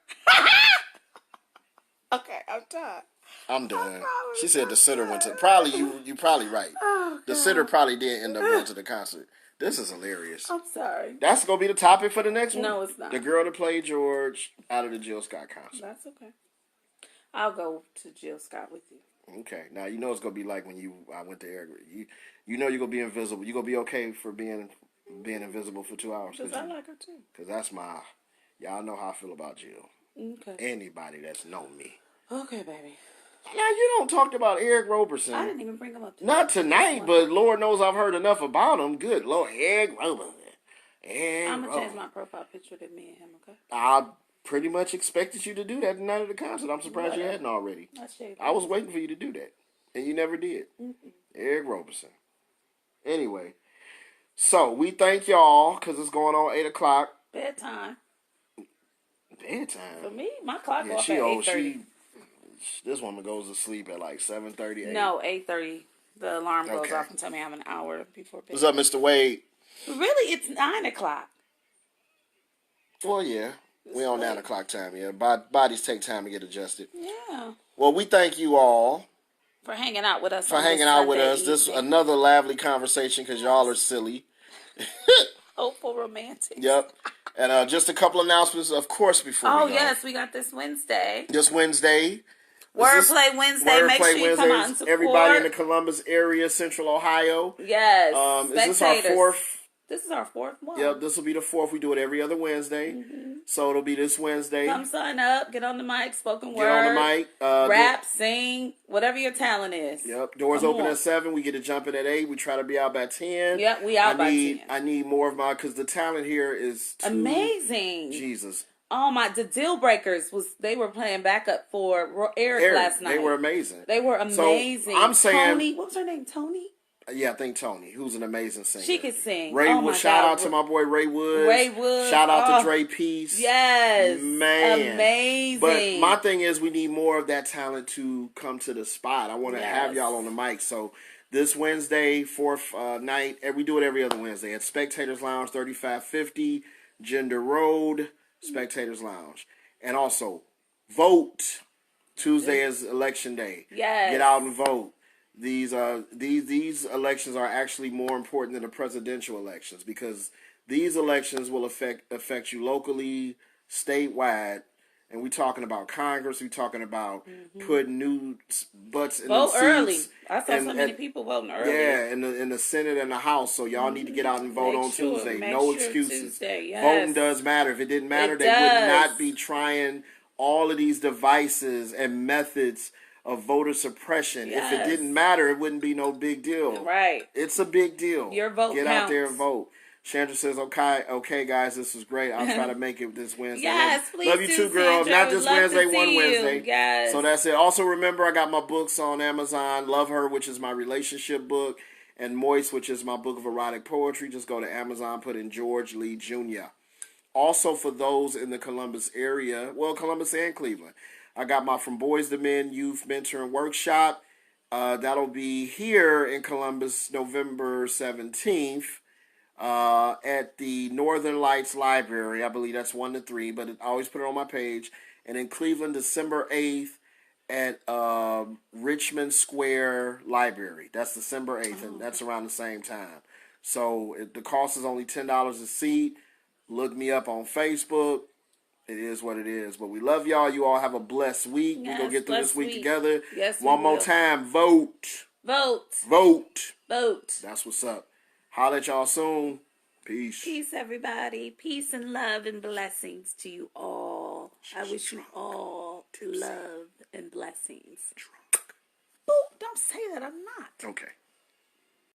Okay, I'm done. I'm done. She said the sitter went to. Probably you probably right. Oh, the sitter probably did end up going to the concert. This is hilarious. I'm sorry. That's going to be the topic for the next one? No, it's not. The girl that played George out of the Jill Scott concert. That's okay. I'll go to Jill Scott with you. Okay. Now, you know it's going to be like when I went to Air. You know you're going to be invisible. You're going to be okay for being invisible for 2 hours. Because I like her too. Because that's y'all know how I feel about Jill. Okay. Anybody that's known me. Okay, baby. Now, you don't talk about Eric Roberson. I didn't even bring him up. Not tonight, but Lord knows I've heard enough about him. Good Lord, Eric Roberson. I'm going to change my profile picture to me and him, okay? I pretty much expected you to do that the night of the concert. I'm surprised you hadn't already. I was waiting for you to do that, and you never did. Eric Roberson. Anyway, so we thank y'all because it's going on 8 o'clock. Bedtime. Bedtime? For me, my clock goes at 8:30. This woman goes to sleep at like 7:30. No, 8:30. The alarm goes off and tell me I have an hour before bed. What's up, Mr. Wade? Really, it's 9 o'clock. Well, yeah. We on 9 o'clock time, yeah. Bodies take time to get adjusted. Yeah. Well, we thank you all for hanging out with us. This is another lively conversation because y'all are silly. Hopeful Romantics. Yep. And just a couple announcements, of course, before we go. Yes, we got this Wednesday. Wordplay Wednesday. Make sure you come out and support. Everybody in the Columbus area, Central Ohio. Yes. Is this our fourth? This is our fourth one. Yep, this will be the fourth. We do it every other Wednesday. Mm-hmm. So it'll be this Wednesday. Come sign up. Get on the mic. Spoken word. Get on the mic. Rap, sing, whatever your talent is. Yep. Doors open at 7. We get to jump in at 8. We try to be out by 10. Yep, we out by 10. I need more of because the talent here is amazing. Jesus. Oh the Deal Breakers they were playing backup for Eric last night. They were amazing. So I'm saying, Tony, what was her name? Tony? Yeah, I think Tony, who's an amazing singer. She could sing. Shout out to my boy Ray Woods. Shout out to Dre Peace. Yes. Man. Amazing. But my thing is we need more of that talent to come to the spot. I want to have y'all on the mic. So this Wednesday, fourth night, and we do it every other Wednesday at Spectators Lounge, 3550 Gender Road, Spectators Lounge. And also, vote. Tuesday is election day. Yes. Get out and vote. These elections are actually more important than the presidential elections because these elections will affect you locally, statewide, and we're talking about Congress. We're talking about putting new butts in the seats. Vote early. I saw so many people voting early. Yeah, in the Senate and the House. So y'all need to get out and vote on Tuesday. No excuses. Tuesday, yes. Voting does matter. If it didn't matter, they would not be trying all of these devices and methods of voter suppression. Yes. If it didn't matter, it wouldn't be no big deal. Right. It's a big deal. Your vote Get counts. out there and vote. Chandra says, okay, guys, this was great. I'll try to make it this Wednesday. Yes, please love you too, girls. Sandra. Not this Wednesday, one Wednesday. Yes. So that's it. Also, remember, I got my books on Amazon. Love Her, which is my relationship book, and Moist, which is my book of erotic poetry. Just go to Amazon, put in George Lee Jr. Also, for those in the Columbus area, Columbus and Cleveland, I got my From Boys to Men Youth Mentoring Workshop. That'll be here in Columbus November 17th at the Northern Lights Library. I believe that's 1 to 3, but I always put it on my page. And in Cleveland, December 8th at Richmond Square Library. That's December 8th, and that's around the same time. So the cost is only $10 a seat. Look me up on Facebook. It is what it is. But we love y'all. You all have a blessed week. Yes, we're going to get through this week together. Yes, One more time. Vote. Vote. That's what's up. Holla at y'all soon. Peace. Peace, everybody. Peace and love and blessings to you all. I wish you all love and blessings. Boo, don't say that. I'm not. Okay.